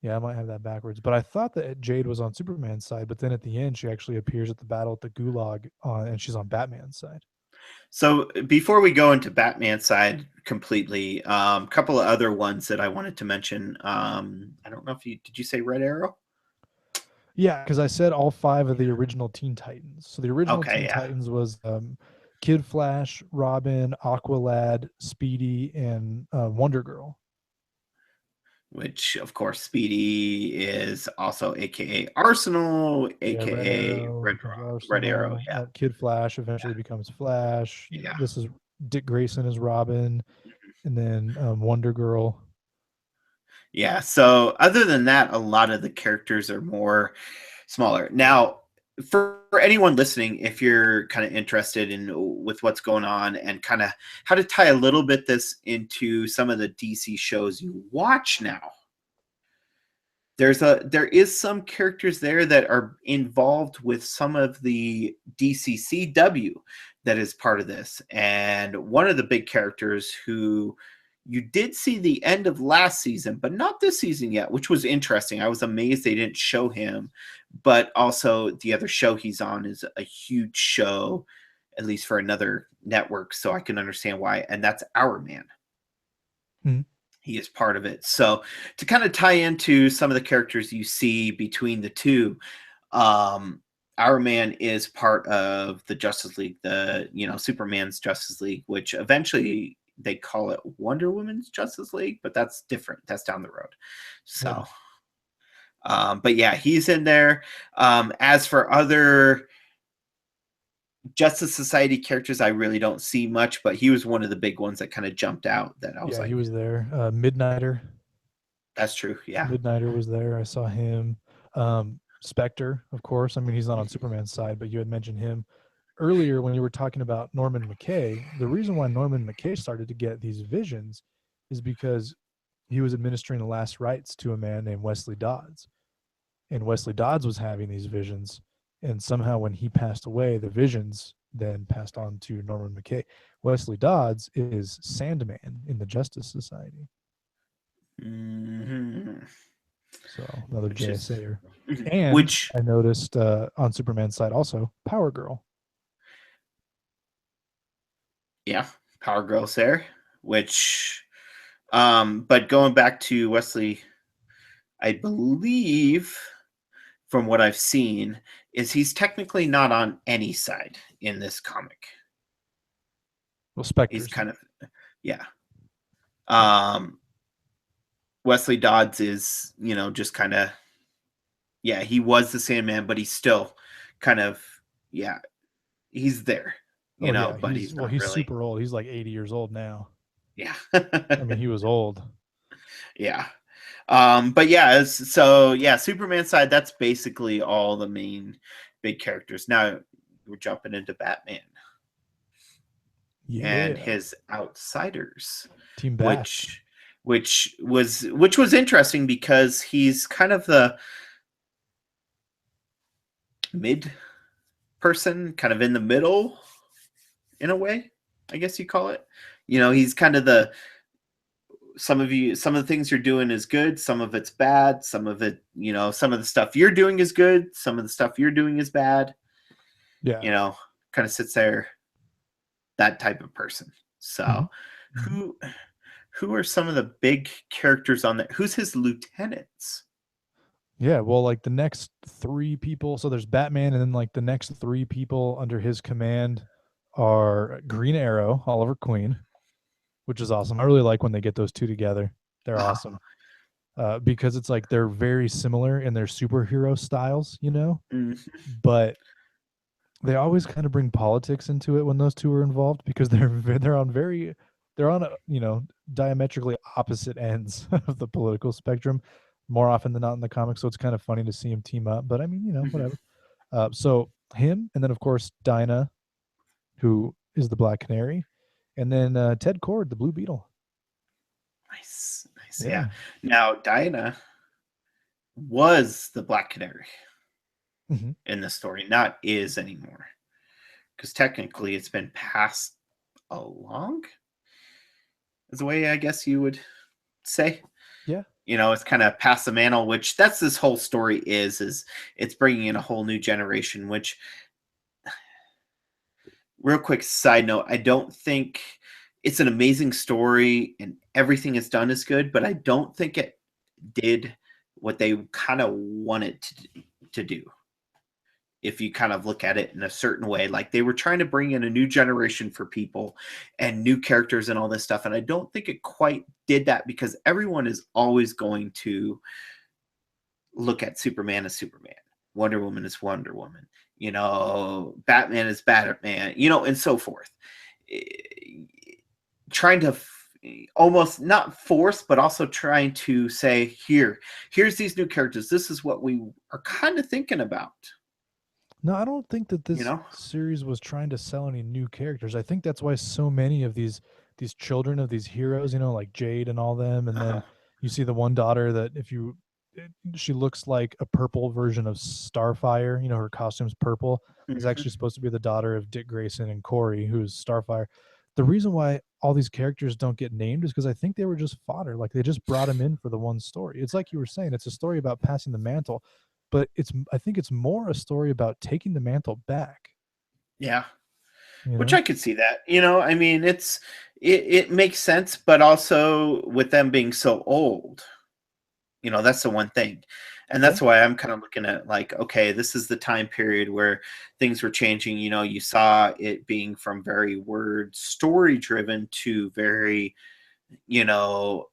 Yeah, I might have that backwards, but I thought that Jade was on Superman's side, but then at the end she actually appears at the battle at the Gulag and she's on Batman's side. So before we go into Batman's side completely, a couple of other ones that I wanted to mention. I don't know if did you say Red Arrow? Yeah, because I said all 5 of the original Teen Titans. So the original Teen Titans was Kid Flash, Robin, Aqualad, Speedy, and Wonder Girl. Which, of course, Speedy is also AKA Arsenal, AKA Red Arrow. Yeah. Kid Flash eventually becomes Flash. Yeah. This is Dick Grayson as Robin, and then Wonder Girl. Yeah. So other than that, a lot of the characters are more smaller. Now, for anyone listening, if you're kind of interested with what's going on and kind of how to tie a little bit this into some of the DC shows you watch now, there is some characters there that are involved with some of the DCCW that is part of this. And one of the big characters who you did see the end of last season, but not this season yet, which was interesting. I was amazed they didn't show him, but also the other show he's on is a huge show, at least for another network, so I can understand why, and that's Our Man. He is part of it. So to kind of tie into some of the characters you see between the two, Our Man is part of the Justice League, Superman's Justice League, which eventually they call it Wonder Woman's Justice League, but that's different. That's down the road. So, but yeah, he's in there. As for other Justice Society characters, I really don't see much, but he was one of the big ones that kind of jumped out. That I was like, he was there. Midnighter. that's true. Yeah. Midnighter was there. I saw him. Spectre, of course. I mean, he's not on Superman's side, but you had mentioned him earlier when you were talking about Norman McKay. The reason why Norman McKay started to get these visions is because he was administering the last rites to a man named Wesley Dodds. And Wesley Dodds was having these visions. And somehow when he passed away, the visions then passed on to Norman McKay. Wesley Dodds is Sandman in the Justice Society. Mm-hmm. So another JSAer. Mm-hmm. And which I noticed on Superman's side also Power Girl. Yeah, Power Girl's there. Which, but going back to Wesley, I believe from what I've seen is he's technically not on any side in this comic. Well, Spectre. He's kind of, yeah. Wesley Dodds is, just kind of, yeah, he was the Sandman, but he's still kind of, yeah, he's there, but he's really super old. He's like 80 years old now. Yeah. I mean, he was old. Yeah. But yeah, Superman side, that's basically all the main big characters. Now we're jumping into Batman. Yeah. And his outsiders. Team Bat. Which was interesting because he's kind of the mid person, kind of in the middle in a way, I guess you call it. He's kind of some of the things you're doing is good, some of it's bad, some of it, some of the stuff you're doing is good, some of the stuff you're doing is bad. Yeah. Kind of sits there, that type of person. So who are some of the big characters on that? Who's his lieutenants? Yeah, well, like the next three people, so there's Batman, and then like the next three people under his command are Green Arrow, Oliver Queen, which is awesome. I really like when they get those two together. They're awesome. Because it's like they're very similar in their superhero styles, but they always kind of bring politics into it when those two are involved because they're on diametrically opposite ends of the political spectrum more often than not in the comics. So it's kind of funny to see him team up, but I mean, whatever. So him, and then of course Dinah, who is the Black Canary, and then Ted Kord, the Blue Beetle. Nice. Yeah. Now Dinah was the Black Canary in the story, not is anymore, because technically it's been passed along. Is the way I guess you would say. Yeah. It's kind of past the mantle, which that's this whole story is it's bringing in a whole new generation, which, real quick side note, I don't think it's an amazing story and everything it's done is good, but I don't think it did what they kind of wanted to do. If you kind of look at it in a certain way, like they were trying to bring in a new generation for people and new characters and all this stuff. And I don't think it quite did that because everyone is always going to look at Superman as Superman, Wonder Woman as Wonder Woman, Batman is Batman, and so forth. Trying to almost not force, but also trying to say, here's these new characters. This is what we are kind of thinking about. No, I don't think that this series was trying to sell any new characters. I think that's why so many of these children of these heroes, like Jade and all them, and then you see the one daughter that she looks like a purple version of Starfire. Her costume's purple. Is actually supposed to be the daughter of Dick Grayson and Corey, who's Starfire. The reason why all these characters don't get named is because I think they were just fodder. Like they just brought them in for the one story. It's like you were saying, it's a story about passing the mantle. But I think it's more a story about taking the mantle back. Yeah. You Which know? I could see that. I mean, it makes sense, but also with them being so old, that's the one thing. And Yeah. that's why I'm kind of looking at like, okay, this is the time period where things were changing. You saw it being from very word story driven to very, you know,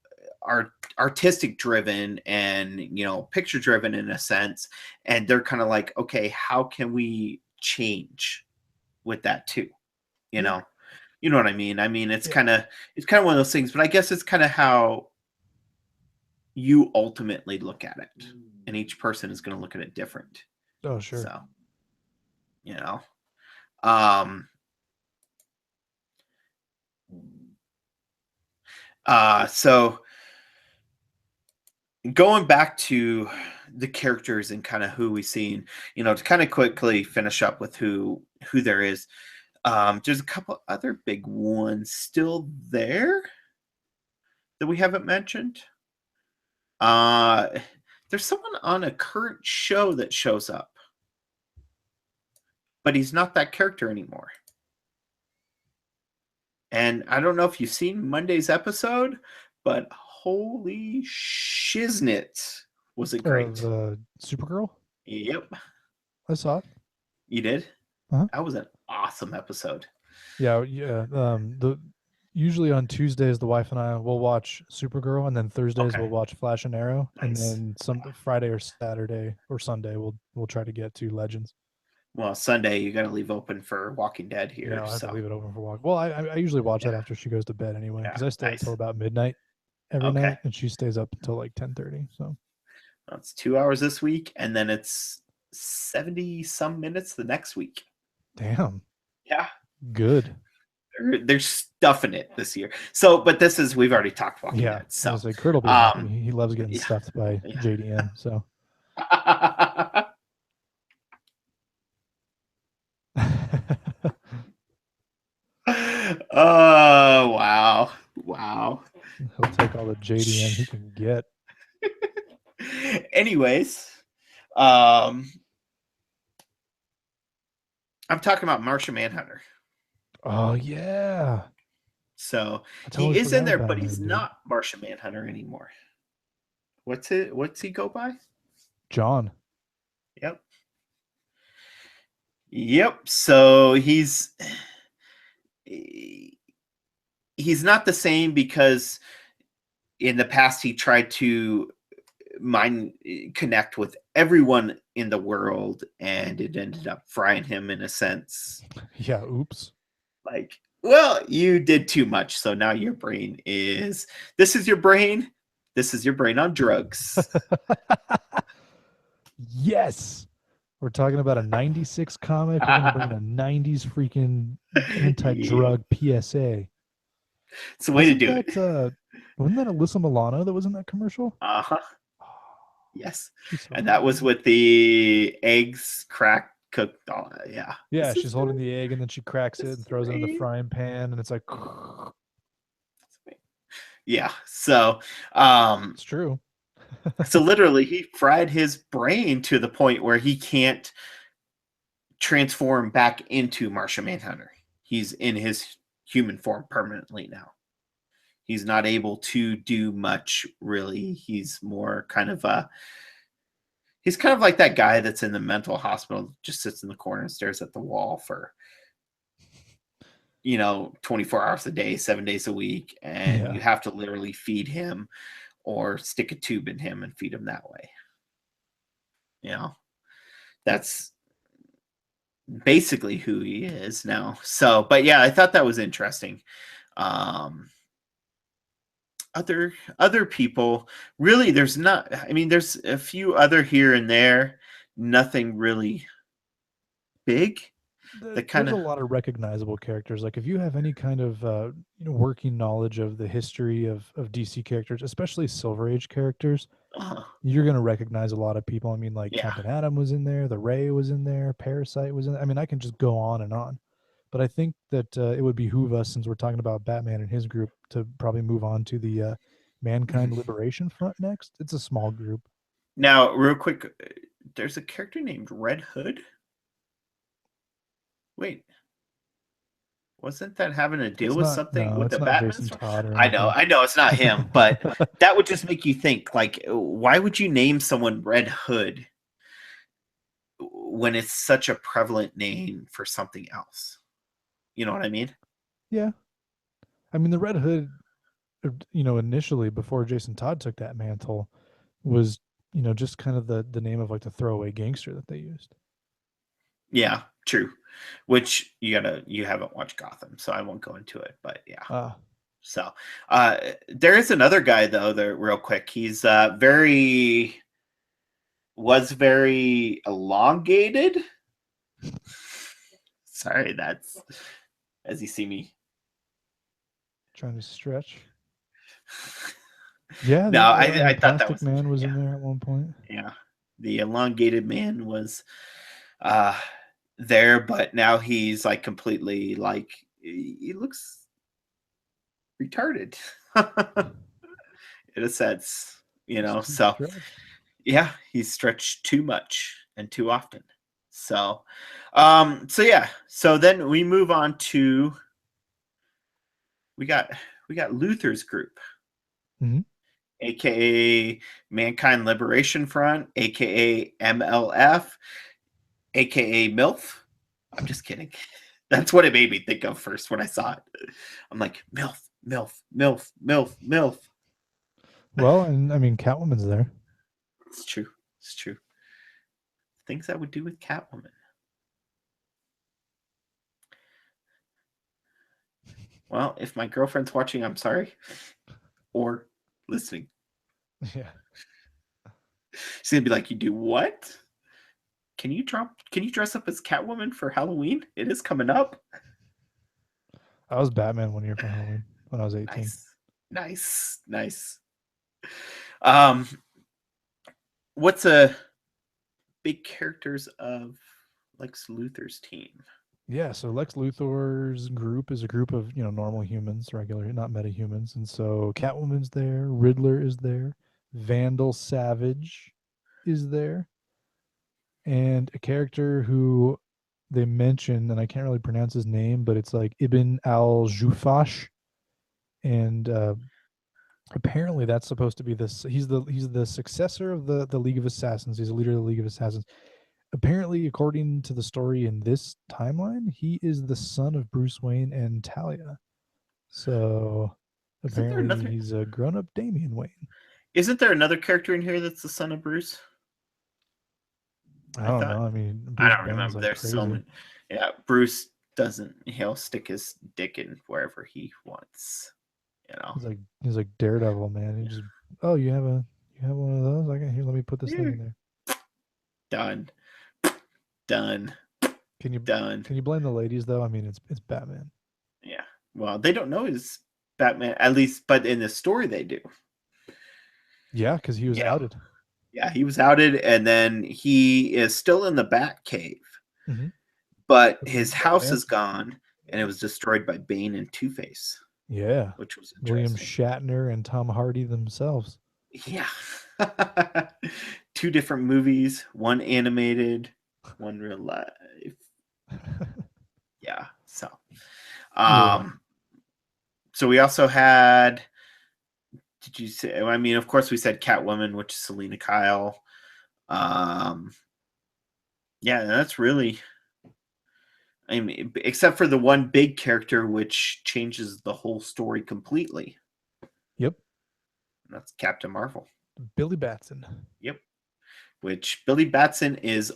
artistic driven and, picture driven in a sense. And they're kind of like, okay, how can we change with that too? You Yeah. know, you know what I mean? I mean, it's Yeah. kind of one of those things, but I guess it's kind of how you ultimately look at it. And each person is going to look at it different. Oh, sure. So, you know. Um so going back to the characters and kind of who we've seen, to kind of quickly finish up with who there is. There's a couple other big ones still there that we haven't mentioned. Uh there's someone on a current show that shows up, but he's not that character anymore. And I don't know if you've seen Monday's episode, but holy shiznit, was it Of great. Supergirl? Yep, I saw it. you did. Uh-huh. That was an awesome episode. Yeah, yeah. The usually on Tuesdays the wife and I will watch Supergirl, and then Thursdays Okay, we'll watch Flash and Arrow, and nice. then some Friday or Saturday or Sunday we'll try to get to Legends. Well, Sunday you got to leave open for Walking Dead Yeah, here, I'll have to so leave it open for walk. Well, I usually watch that yeah, after she goes to bed anyway, yeah, because I stay up till nice. about midnight every Okay, night, and she stays up until like 10:30. So that's 2 hours this week, and then it's 70 some minutes the next week. damn, Yeah, good. they're stuffing it this year. So, but we've already talked Walking Yeah, Dead, I so was like, Kurt will be happy. um, He loves getting yeah, stuffed by yeah. JDM. So Oh, wow. Wow. he'll take all the JDM he can get. Anyways, um, I'm talking about Martian Manhunter. Oh yeah, So I he totally is in forgot there, about but him, he's dude. not Martian Manhunter anymore. What's he go by? John. Yep. Yep. So he's not the same because in the past he tried to mind connect with everyone in the world, and it ended up frying him in a sense. Yeah, oops. Like, well, you did too much, so now your brain is this is your brain. This is your brain on drugs. Yes. We're talking about a 96 comic. We're going to bring in a 90s freaking Yeah, anti-drug PSA. it's the way to Wasn't do it. wasn't that Alyssa Milano that was in that commercial? Uh-huh. Oh, Yes. she's so And that was pretty. with the eggs cracked cooked. Oh, yeah. Yeah, This is she's holding the egg and then she cracks it this and is throws it in the me. frying pan and it's like Yeah. Um it's true. so literally he fried his brain to the point where he can't transform back into Martian Manhunter. He's in his human form permanently now. He's not able to do much really. He's kind of like that guy that's in the mental hospital, just sits in the corner and stares at the wall for 24 hours a day, 7 days a week, and Yeah. you have to literally feed him or stick a tube in him and feed him that way. You know, that's basically who he is now. So, but yeah, I thought that was interesting. Um, other people, really, there's not. I mean, there's a few other here and there. Nothing really big. That kind There's a of lot of recognizable characters. Like if you have any kind of working knowledge of the history of DC characters, especially Silver Age characters, uh, you're gonna recognize a lot of people. I mean, like yeah. Captain Atom was in there, the Ray was in there, Parasite was in there. I mean, I can just go on and on. But I think that it would behoove us, since we're talking about Batman and his group, to probably move on to the Mankind Mhm. Liberation Front next. It's a small group. Now, real quick, there's a character named Red Hood. Wait, Wasn't that having to deal It's with not. something No, with it's the not Batman Jason story? Todd or I know it's not him, but that would just make you think, like, why would you name someone Red Hood when it's such a prevalent name for something else? You know what I mean? Yeah, I mean the Red Hood, initially before Jason Todd took that mantle, was just kind of the name of like the throwaway gangster that they used. Yeah, true. Which you haven't watched Gotham, so I won't go into it, but yeah. Ah, So there is another guy though, there real quick. He's very elongated. Sorry, that's as you see me. trying to stretch. Yeah, No, I thought that Plastic was Man was yeah, in there at one point. yeah. The elongated man was uh there, but now he's like completely like he looks retarded in a sense, He's too so stretched. yeah, he's stretched too much and too often. So so yeah, so then we move on to we got Luther's group, Hmm. aka Mankind Liberation Front, aka MLF, aka MILF. I'm just kidding. That's what it made me think of first when I saw it. I'm like, MILF, MILF, MILF, MILF, MILF. Well, and I mean Catwoman's there. It's true. It's true. Things I would do with Catwoman. Well, if my girlfriend's watching, I'm sorry. Or listening. Yeah. She's gonna be like, "You do what? Can you dress up as Catwoman for Halloween? It is coming up." I was Batman one year for Halloween when I was 18. Nice. Nice. Nice. Um what's a big characters of Lex Luthor's team? Yeah, so Lex Luthor's group is a group of, normal humans, regular, not metahumans. And so Catwoman's there, Riddler is there, Vandal Savage is there, and a character who they mention, and I can't really pronounce his name, but it's like Ibn al-Jufash. And apparently that's supposed to be this. He's the successor of the League of Assassins. He's a leader of the League of Assassins. Apparently, according to the story in this timeline, he is the son of Bruce Wayne and Talia. So Isn't there apparently, another he's a grown-up Damian Wayne. isn't there another character in here that's the son of Bruce? I I don't thought know. I mean, I Bruce don't bangs remember. like There's so crazy. many. Yeah, Bruce doesn't. He'll stick his dick in wherever he wants. You know. He's like Daredevil, man. He just, oh, you have one of those. Okay, here, let me put this thing in there. Done. Done. Can you Done. can you blame the ladies though? I mean, it's Batman. Yeah. Well, they don't know he's Batman, at least, but in the story they do. Yeah, because he was Yeah. outed. Yeah, he was outed, and then he is still in the Batcave, Mm-hmm. but But his he's got house is Manson. gone, and it was destroyed by Bane and Two Face, Yeah, which was William interesting. Shatner and Tom Hardy themselves. Yeah. Two different movies, one animated, one real life. Yeah. So, Yeah. so we also had. Did you say? I mean, of course, we said Catwoman, which is Selena Kyle. Um, yeah, that's really. I mean, except for the one big character, which changes the whole story completely. Yep. That's Captain Marvel. Billy Batson. Yep. Which Billy Batson is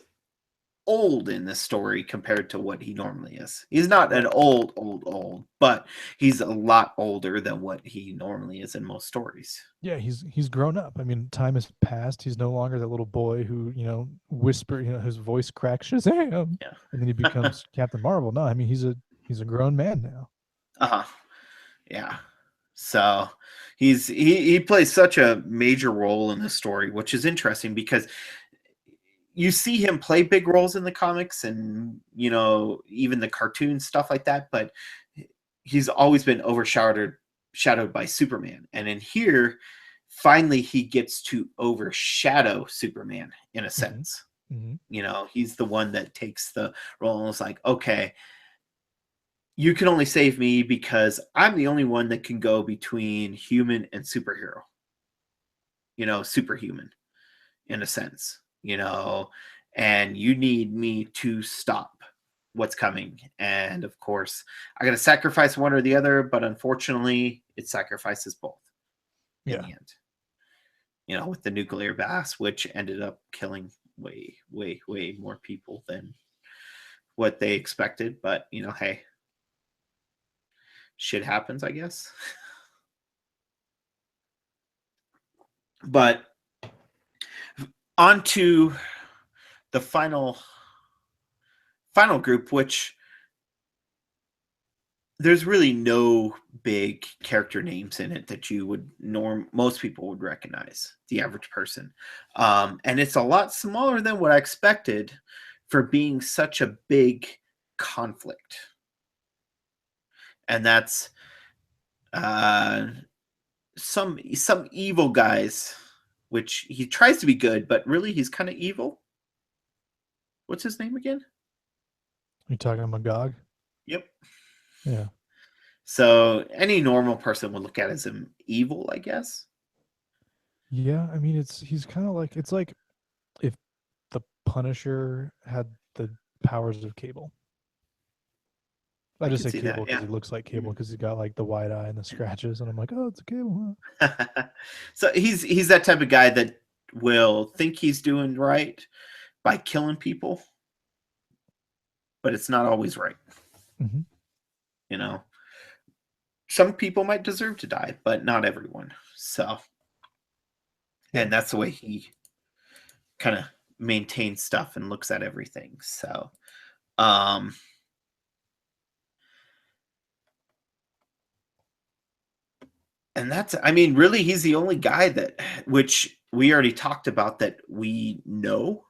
old in this story compared to what he normally is. He's not an old, but he's a lot older than what he normally is in most stories. Yeah, he's grown up. I mean, time has passed. He's no longer that little boy who, whisper, his voice cracks Shazam, Yeah. and then he becomes Captain Marvel. No, I mean he's a grown man now. Uh-huh. Yeah. So he plays such a major role in the story, which is interesting because you see him play big roles in the comics and even the cartoon stuff like that, but he's always been shadowed by Superman. And in here, finally he gets to overshadow Superman in a sense. Mm-hmm. He's the one that takes the role and is like, okay, you can only save me because I'm the only one that can go between human and superhero. Superhuman in a sense, and you need me to stop what's coming. And of course, I got to sacrifice one or the other, but unfortunately, it sacrifices both in the end. With the nuclear blast, which ended up killing way, way, way more people than what they expected. But, hey, shit happens, I guess. But on to the final group, which there's really no big character names in it that most people would recognize, the average person. And it's a lot smaller than what I expected for being such a big conflict. And that's some evil guys, which he tries to be good, but really he's kind of evil. What's his name again? You talking about Magog? Yep. Yeah. So any normal person would look at as him evil, I guess. Yeah, I mean he's kind of like, it's like if the Punisher had the powers of Cable. I just say Cable because he looks like Cable because he's got like the wide eye and the scratches, and I'm like, oh, it's a Cable. Huh? So he's that type of guy that will think he's doing right by killing people, but it's not always right. Mm-hmm. Some people might deserve to die, but not everyone. So, and that's the way he kind of maintains stuff and looks at everything. So, and that's, I mean, really, he's the only guy which we already talked about, that we know.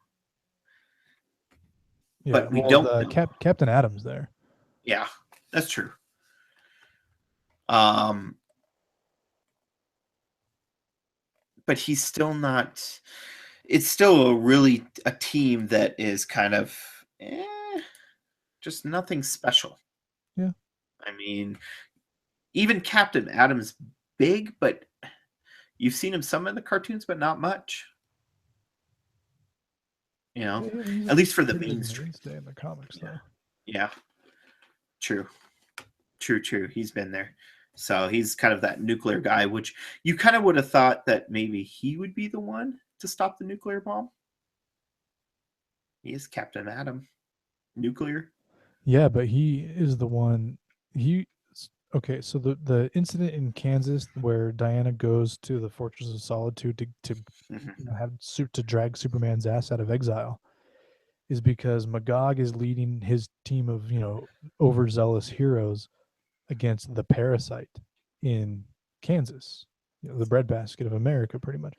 Yeah, but we don't know. Captain Adam's there. Yeah, that's true. But he's still not. It's still a team that is kind of just nothing special. Yeah. I mean, even Captain Adam's big, but you've seen him some in the cartoons, but not much. At least for the mainstream. In the comics, though. Yeah. True. He's been there. So he's kind of that nuclear guy, which you kind of would have thought that maybe he would be the one to stop the nuclear bomb. He is Captain Atom. Nuclear. Yeah, but he is the one. Okay, so the incident in Kansas where Diana goes to the Fortress of Solitude to have to drag Superman's ass out of exile is because Magog is leading his team of overzealous heroes against the Parasite in Kansas, the breadbasket of America, pretty much.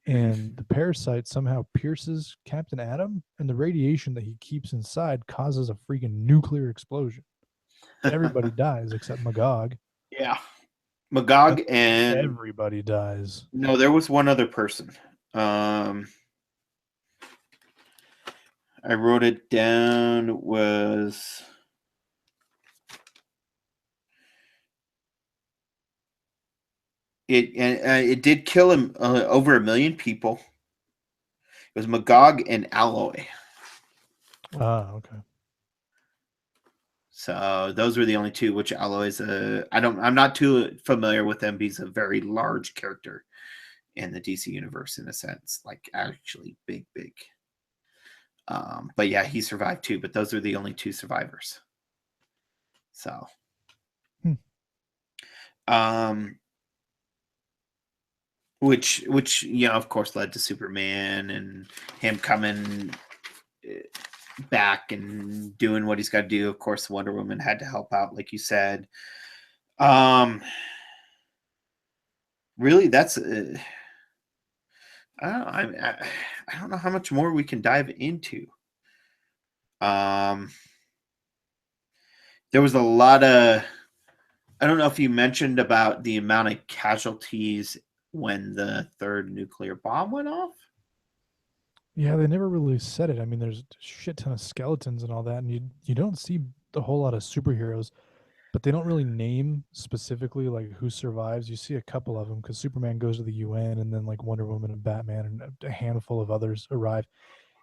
And the Parasite somehow pierces Captain Atom, and the radiation that he keeps inside causes a freaking nuclear explosion. Everybody dies except Magog. Yeah. Magog and everybody dies. No, there was one other person. I wrote it down. Was it did kill him over 1 million people. It was Magog and Alloy. Okay. So those were the only two, which Alloy is I'm not too familiar with him. He's a very large character in the DC universe in a sense, like actually big. But yeah, he survived too, but those are the only two survivors. So, which of course led to Superman and him coming back and doing what he's got to do. Of course, Wonder Woman had to help out, like you said. Really, that's I don't know how much more we can dive into. There was a lot of, I don't know if you mentioned about the amount of casualties when the third nuclear bomb went off. Yeah, they never really said it. I mean, there's a shit ton of skeletons and all that, and you don't see a whole lot of superheroes. but they don't really name specifically like who survives. You see a couple of them because Superman goes to the UN, and then like Wonder Woman and Batman and a handful of others arrive.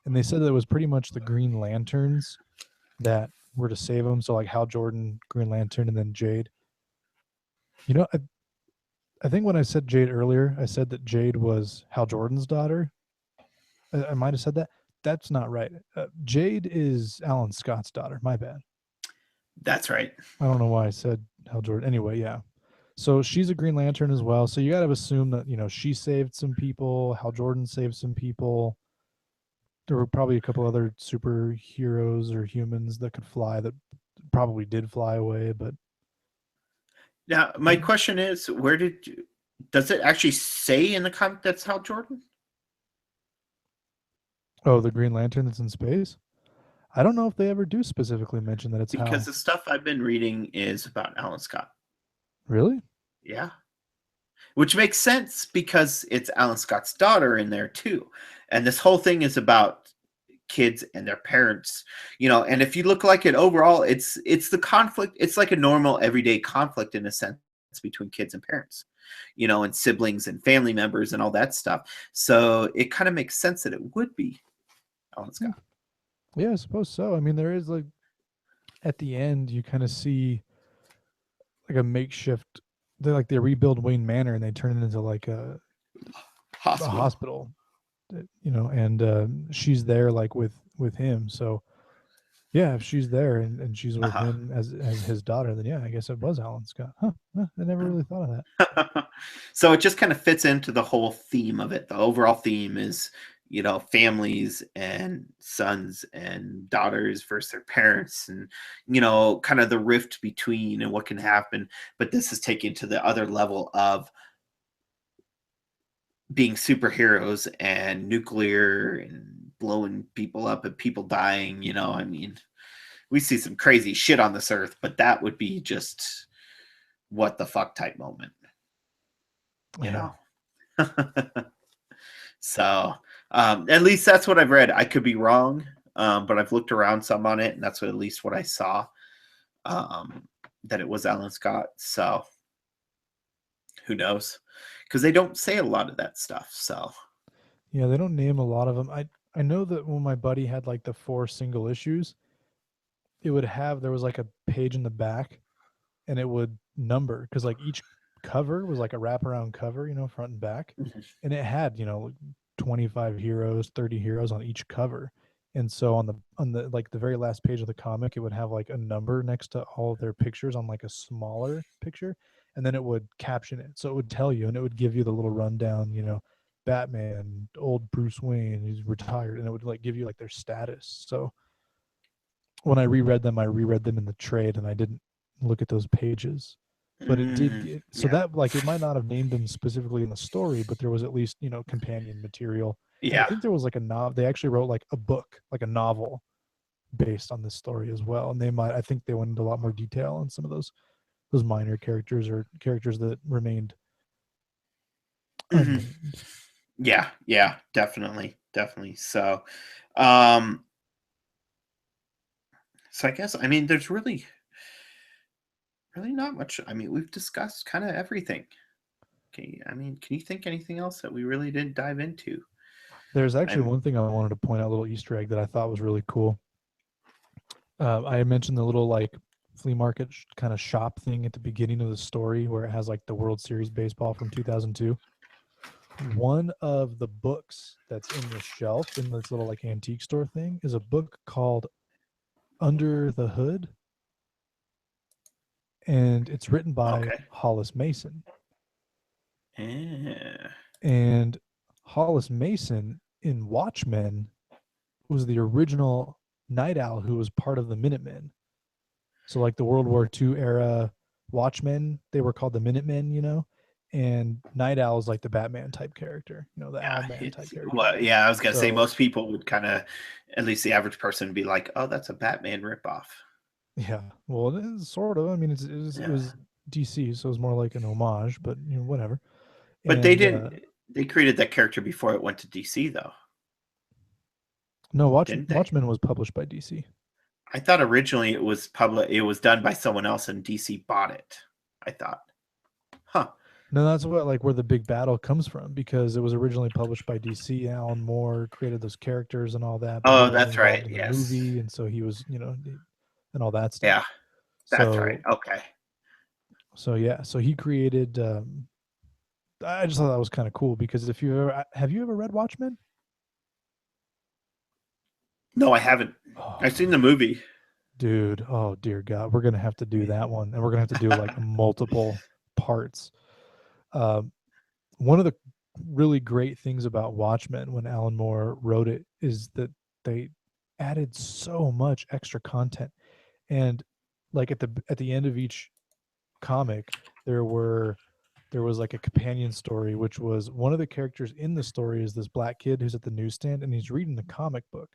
And they said that it was pretty much the Green Lanterns that were to save him. So like Hal Jordan, Green Lantern, and then Jade. You know, I think when I said Jade earlier, I said that Jade was Hal Jordan's daughter. I might have said that. That's not right. Jade is Alan Scott's daughter. My bad. That's right. I don't know why I said Hal Jordan. Anyway, yeah. So she's a Green Lantern as well. So you got to assume that, you know, she saved some people. Hal Jordan saved some people. There were probably a couple other superheroes or humans that could fly that probably did fly away. But Now, my question is, does it actually say in the comic that's Hal Jordan? oh, the Green Lantern that's in space. I don't know if they ever do specifically mention that it's Because Hal. the stuff I've been reading is about Alan Scott. Really? Yeah. Which makes sense because it's Alan Scott's daughter in there too. And this whole thing is about kids and their parents, you know, and if you look like it overall, it's the conflict, it's like a normal everyday conflict in a sense between kids and parents, you know, and siblings and family members and all that stuff. So it kind of makes sense that it would be Alan Scott. Yeah, I suppose so. I mean, there is like at the end you kind of see like a makeshift. They rebuild Wayne Manor and they turn it into like a hospital, you know, and she's there like with him. So yeah, if she's there and she's with him as his daughter, then yeah, I guess it was Alan Scott. Huh? I never really thought of that. So it just kind of fits into the whole theme of it. The overall theme is, you know, families and sons and daughters versus their parents, and, you know, kind of the rift between and what can happen. But this is taken to the other level of being superheroes and nuclear and blowing people up and people dying. You know, I mean, we see some crazy shit on this earth, but that would be just what the fuck type moment, you know. So at least that's what I've read. I could be wrong, but I've looked around some on it, and that's at least what I saw, that it was Alan Scott. So who knows, because they don't say a lot of that stuff. So yeah, they don't name a lot of them. I know that when my buddy had like the 4 single issues, it would have, there was like a page in the back and it would number, because like each cover was like a wraparound cover, you know, front and back, and it had, you know, 25 heroes, 30 heroes on each cover. And so on the like the very last page of the comic, it would have like a number next to all of their pictures on like a smaller picture, and then it would caption it, so it would tell you, and it would give you the little rundown, you know, Batman, old Bruce Wayne, he's retired, and it would like give you like their status. So when I reread them in the trade, and I didn't look at those pages, but it did get, so that like it might not have named them specifically in the story, but there was at least, you know, companion material. And I think there was like a novel. They actually wrote like a book, like a novel based on this story as well. And I think they went into a lot more detail on some of those minor characters or characters that remained unnamed. Yeah, definitely. So so I guess, I mean, there's really not much. I mean, we've discussed kind of everything. Okay, I mean, can you think anything else that we really didn't dive into? There's actually one thing I wanted to point out, a little Easter egg that I thought was really cool. I mentioned the little like flea market kind of shop thing at the beginning of the story where it has like the World Series baseball from 2002. One of the books that's in the shelf in this little like antique store thing is a book called Under the Hood, and it's written by Hollis Mason. And Hollis Mason in Watchmen was the original Night Owl who was part of the Minutemen. So like the World War II era Watchmen, they were called the Minutemen, you know, and Night Owl is like the Batman type character, you know, the Owlman type character. Well, yeah, I was gonna say most people would kind of, at least the average person, would be like, "Oh, that's a Batman ripoff." Yeah, well, it is sort of. I mean, it was DC, so it was more like an homage, but you know, whatever. But they didn't. They created that character before it went to DC, though. No, Watchmen was published by DC. I thought originally it was public. It was done by someone else, and DC bought it. I thought, huh? No, that's what like where the big battle comes from because it was originally published by DC. Alan Moore created those characters and all that, but he Oh, wasn't that's right. involved in the Yes. movie, and so he was, and all that stuff. Yeah, that's right. So, Okay. so yeah, so he created. I just thought that was kind of cool because if you ever have you ever read Watchmen? No, I haven't. Oh, I've seen the movie. dude, oh dear God, we're gonna have to do that one, and we're gonna have to do like multiple parts. Um, one of the really great things about Watchmen when Alan Moore wrote it is that they added so much extra content, and like at the end of each comic, there was like a companion story, which was one of the characters in the story is this black kid who's at the newsstand and he's reading the comic book.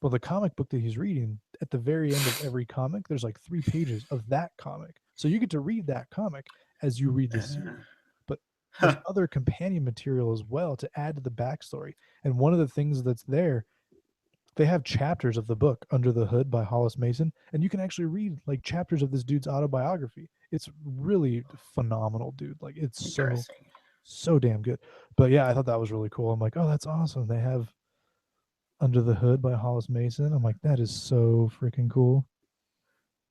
Well, the comic book that he's reading at the very end of every comic, there's like 3 pages of that comic. So you get to read that comic as you read the series. But there's Huh. other companion material as well to add to the backstory. And one of the things that's there, they have chapters of the book Under the Hood by Hollis Mason, and you can actually read like chapters of this dude's autobiography. It's really phenomenal, dude. Like it's Interesting. so damn good. But yeah, I thought that was really cool. I'm like, oh, that's awesome. They have Under the Hood by Hollis Mason. I'm like, that is so freaking cool.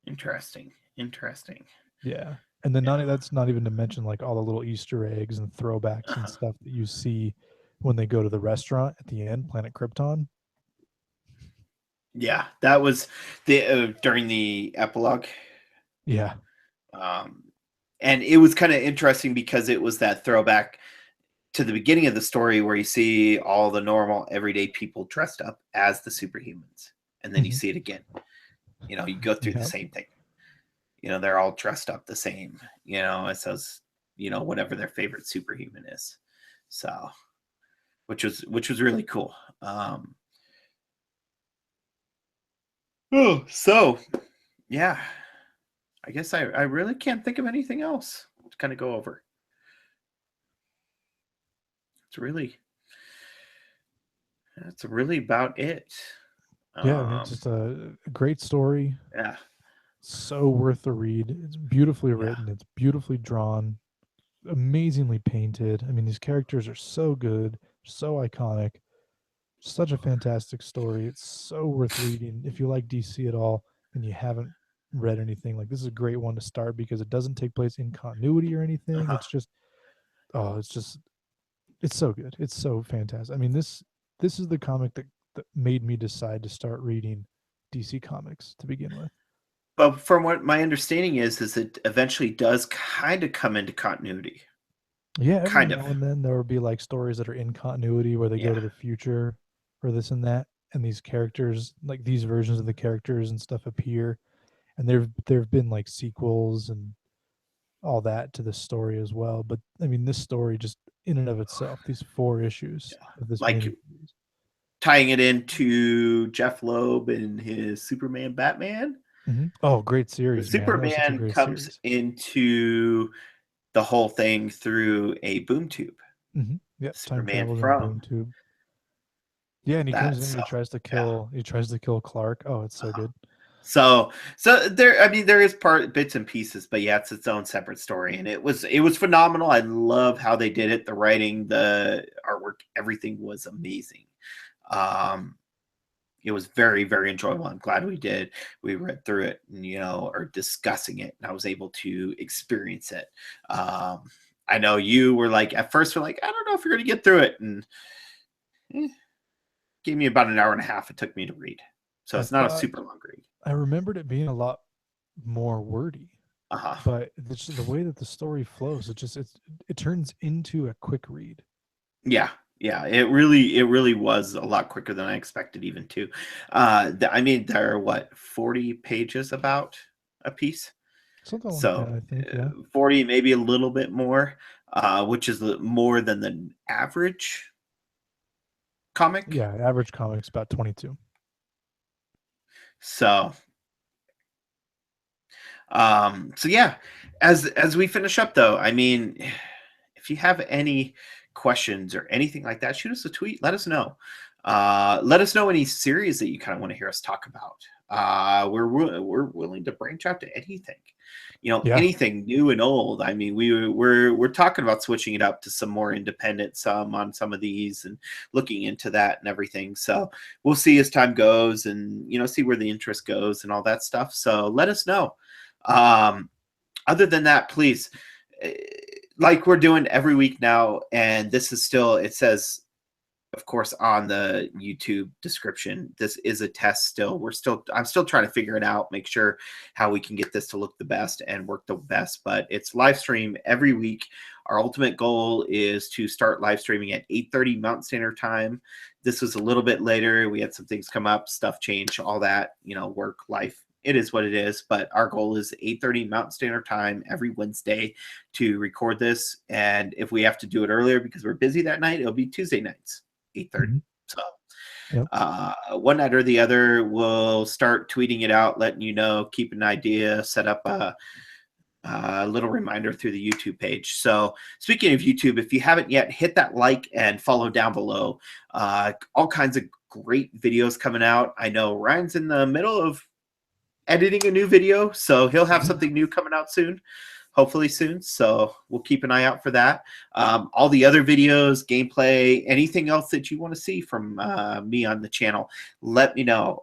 Interesting. Interesting. Yeah. And then Yeah. that's not even to mention like all the little Easter eggs and throwbacks and Uh-huh. stuff that you see when they go to the restaurant at the end, Planet Krypton. Yeah, that was the during the epilogue. Yeah. Um, and it was kind of interesting because it was that throwback to the beginning of the story where you see all the normal everyday people dressed up as the superhumans, and then you Mhm. see it again. You go through the Yep. same thing. They're all dressed up the same. It says whatever their favorite superhuman is. So, which was really cool. So yeah, I guess I really can't think of anything else to kind of go over. It's really that's really about it. Yeah, I mean, it's Um, just a great story. yeah, So worth the read. It's beautifully yeah, written. It's beautifully drawn, amazingly painted. I mean, these characters are so good, so iconic. Such a fantastic story. It's so worth reading. If you like DC at all and you haven't read anything, like this is a great one to start because it doesn't take place in continuity or anything. uh-huh. It's just it's so good. It's so fantastic. I mean, this is the comic that made me decide to start reading DC comics to begin with. But from what my understanding is it eventually does kind of come into continuity. Yeah, every Kind of. now and then there will be like stories that are in continuity where they go Yeah. to the future or this and that, and these characters, like these versions of the characters and stuff appear. And there've been like sequels and all that to this story as well. But I mean, this story just in and of itself, these 4 issues Yeah. of this Like mini. tying it into Jeff Loeb and his Superman Batman. Oh, great The series, man! That was such a Superman great comes series. into the whole thing through a boom tube. Yep, time Superman travels in a boom from tube. Yeah, and he comes that. in and So yeah. he tries to kill Clark. Oh, it's so Uh-huh. good. So there, I mean, there is bits and pieces, but yeah, it's its own separate story, and it was phenomenal. I love how they did it. The writing, the artwork, everything was amazing. Um, it was very, very enjoyable. I'm glad we did. We read through it, and are discussing it, and I was able to experience it. I know you were like at first, we're like, I don't know if you're going to get through it, and eh, gave me about an hour and a half. It took me to read, so I it's not a thought super long read. I remembered it being a lot more wordy, Uh huh. but the way that the story flows, it turns into a quick read. Yeah, yeah, it really was a lot quicker than I expected even too. I mean, there are what 40 pages about a piece, Something like that, so I think. Yeah. 40 maybe a little bit more, which is more than the average comic. Yeah, average comics about 22. So, so yeah, as we finish up though, I mean, if you have any questions or anything like that, shoot us a tweet. Let us know. Let us know any series that you kind of want to hear us talk about. We're willing to branch out to anything, Yeah. anything new and old. I mean, we're talking about switching it up to some more independent, some on some of these, and looking into that and everything. So we'll see as time goes, and see where the interest goes and all that stuff. So let us know. Other than that, please, like we're doing every week now, and this is still, it says, of course, on the YouTube description, this is a test still. I'm still trying to figure it out, make sure how we can get this to look the best and work the best. But it's live stream every week. Our ultimate goal is to start live streaming at 8:30 Mountain Standard Time. This was a little bit later. We had some things come up, stuff change, all that, work, life. It is what it is, but our goal is 8:30 Mountain Standard Time every Wednesday to record this. And if we have to do it earlier because we're busy that night, it'll be Tuesday nights, 8:30. So Yep. one night or the other, we'll start tweeting it out, letting you know, keep an idea, set up a little reminder through the YouTube page. So speaking of YouTube, if you haven't yet, hit that like and follow down below. All kinds of great videos coming out. I know Ryan's in the middle of editing a new video, so he'll have something new coming out soon, hopefully soon. So we'll keep an eye out for that. All the other videos, gameplay, anything else that you want to see from me on the channel, let me know.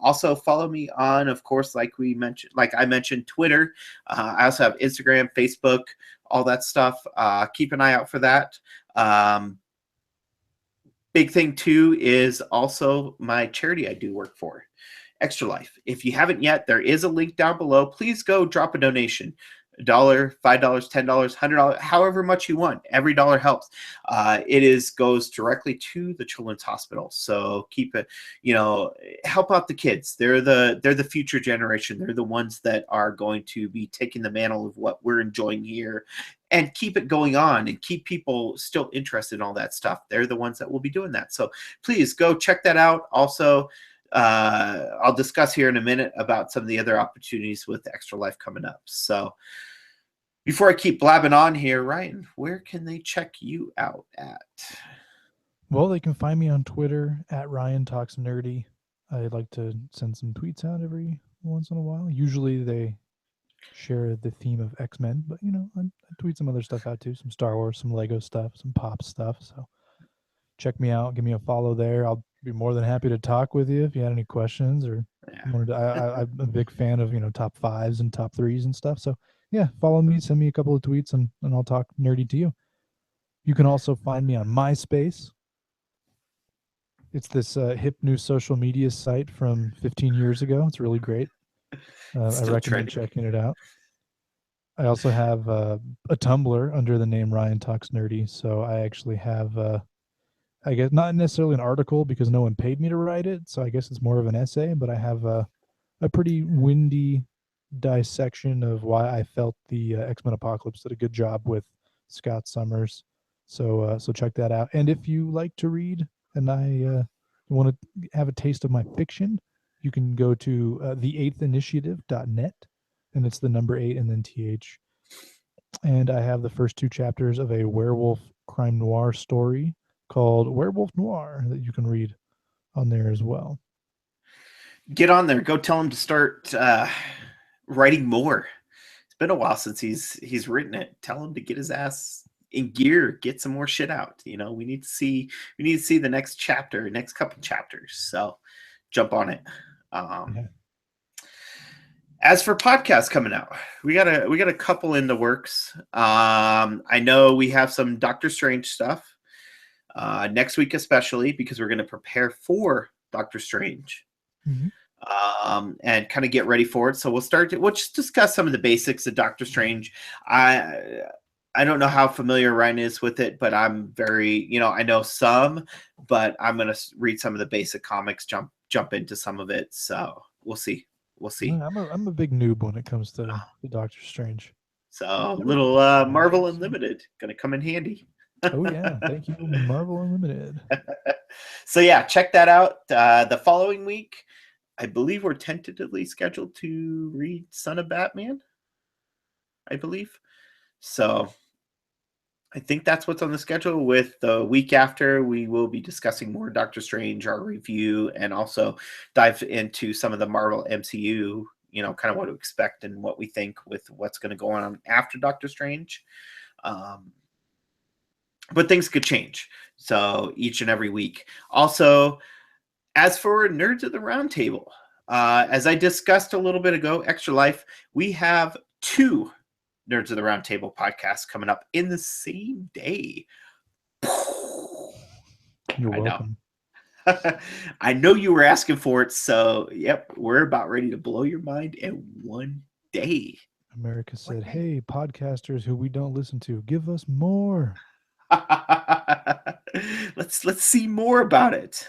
Also follow me on, of course, like I mentioned, Twitter. I also have Instagram, Facebook, all that stuff. Keep an eye out for that. Big thing too is also my charity I do work for, Extra Life. If you haven't yet, there is a link down below. Please go drop a donation. $1, $5, $10, $100, however much you want. Every dollar helps. It goes directly to the Children's Hospital. So keep it, help out the kids. They're the future generation. They're the ones that are going to be taking the mantle of what we're enjoying here and keep it going on and keep people still interested in all that stuff. They're the ones that will be doing that. So please go check that out. Also, I'll discuss here in a minute about some of the other opportunities with Extra Life coming up. So before I keep blabbing on here, Ryan, where can they check you out at? Well, they can find me on Twitter at Ryan Talks Nerdy. I like to send some tweets out every once in a while. Usually they share the theme of X-Men, but I tweet some other stuff out too, some Star Wars, some Lego stuff, some pop stuff. So check me out, give me a follow there. I'll be more than happy to talk with you if you had any questions or wanted to. I'm a big fan of top fives and top threes and stuff. So yeah, follow me, send me a couple of tweets, and I'll talk nerdy to you. You can also find me on MySpace. It's this hip new social media site from 15 years ago. It's really great. I recommend checking it out. I also have a Tumblr under the name Ryan Talks Nerdy. So I actually have, I guess, not necessarily an article because no one paid me to write it. So I guess it's more of an essay, but I have a pretty windy dissection of why I felt the X-Men Apocalypse did a good job with Scott Summers. So check that out. And if you like to read and I want to have a taste of my fiction, you can go to the8thinitiative.net, and it's the number 8 and then TH. And I have the first 2 chapters of a werewolf crime noir story called Werewolf Noir that you can read on there as well. Get on there. Go tell him to start writing more. It's been a while since he's written it. Tell him to get his ass in gear, get some more shit out. We need to see the next chapter, next couple chapters. So jump on it. As for podcasts coming out, we got a couple in the works. I know we have some Doctor Strange stuff next week, especially because we're going to prepare for Doctor Strange. Mm-hmm. And kind of get ready for it. So we'll just discuss some of the basics of Doctor Strange. I don't know how familiar Ryan is with it, but I'm very, I know some, but I'm going to read some of the basic comics, jump into some of it. So we'll see. I'm a big noob when it comes to Doctor Strange. So little Marvel Unlimited going to come in handy. Oh yeah, thank you, Marvel Unlimited. So yeah, check that out. The following week, I believe we're tentatively scheduled to read Son of Batman, I believe. So I think that's what's on the schedule. With the week after, we will be discussing more Doctor Strange, our review, and also dive into some of the Marvel MCU, kind of what to expect and what we think with what's going to go on after Doctor Strange. But things could change. So each and every week. Also, as for Nerds of the Roundtable, as I discussed a little bit ago, Extra Life, we have 2 Nerds of the Roundtable podcasts coming up in the same day. You're welcome. I know you were asking for it, so yep, we're about ready to blow your mind in one day. America said, "Hey, podcasters who we don't listen to, give us more." Let's see more about it.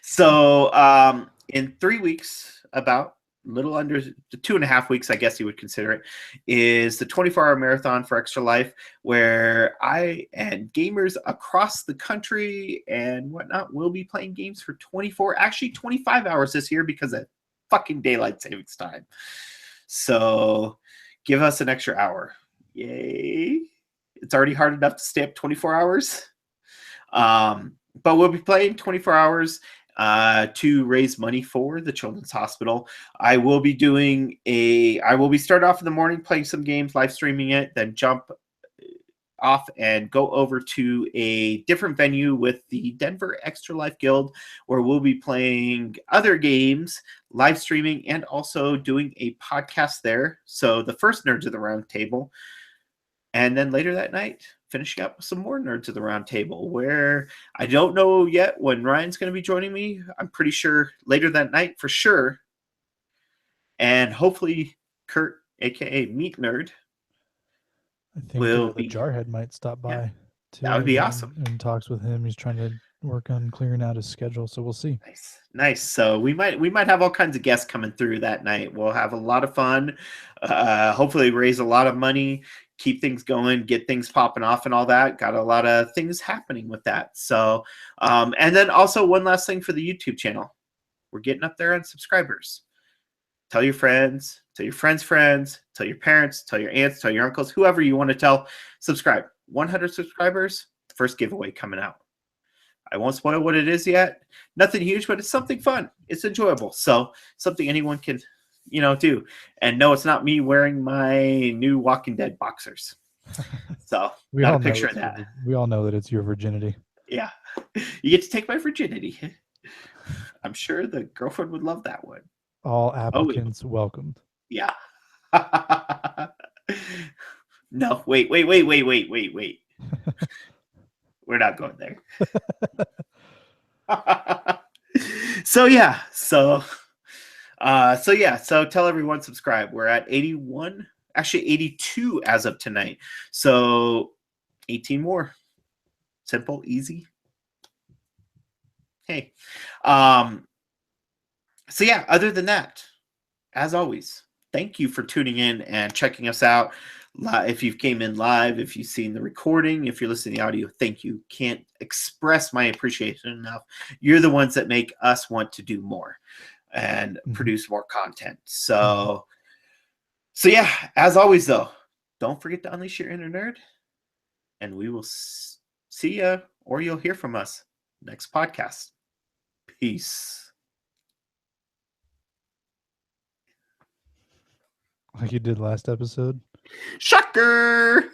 So in 3 weeks, about a little under 2.5 weeks, I guess you would consider it, is the 24-hour marathon for Extra Life, where I and gamers across the country and whatnot will be playing games for 25 hours this year because of fucking daylight savings time. So give us an extra hour. Yay. It's already hard enough to stay up 24 hours. But we'll be playing 24 hours to raise money for the Children's Hospital. I will be starting off in the morning playing some games, live streaming it, then jump off and go over to a different venue with the Denver Extra Life Guild, where we'll be playing other games, live streaming, and also doing a podcast there. So the first Nerds of the Round Table. And then later that night, finishing up with some more Nerds of the Round Table, where I don't know yet when Ryan's going to be joining me. I'm pretty sure later that night for sure. And hopefully Kurt, a.k.a. Meat Nerd, I think the Jarhead might stop by. Yeah, too, that would be awesome. And talks with him. He's trying to work on clearing out his schedule, so we'll see. Nice. So we might have all kinds of guests coming through that night. We'll have a lot of fun. Hopefully raise a lot of money, keep things going, get things popping off and all that. Got a lot of things happening with that. So, and then also one last thing for the YouTube channel. We're getting up there on subscribers. Tell your friends, tell your friends' friends, tell your parents, tell your aunts, tell your uncles, whoever you want to tell, subscribe. 100 subscribers, first giveaway coming out. I won't spoil what it is yet. Nothing huge, but it's something fun. It's enjoyable. So something anyone can, do. And no, it's not me wearing my new Walking Dead boxers. So got a picture of that. We all know that it's your virginity. Yeah. You get to take my virginity. I'm sure the girlfriend would love that one. All applicants welcomed. Yeah. No, wait. We're not going there. So tell everyone, subscribe. We're at 81, actually 82 as of tonight. So 18 more. Simple, easy. Hey. So yeah, other than that, as always, thank you for tuning in and checking us out. If you came in live, if you've seen the recording, if you're listening to the audio, thank you. Can't express my appreciation enough. You're the ones that make us want to do more and produce more content. So yeah, as always, though, don't forget to unleash your inner nerd, and we will see you, or you'll hear from us next podcast. Peace. Like you did last episode. Shocker!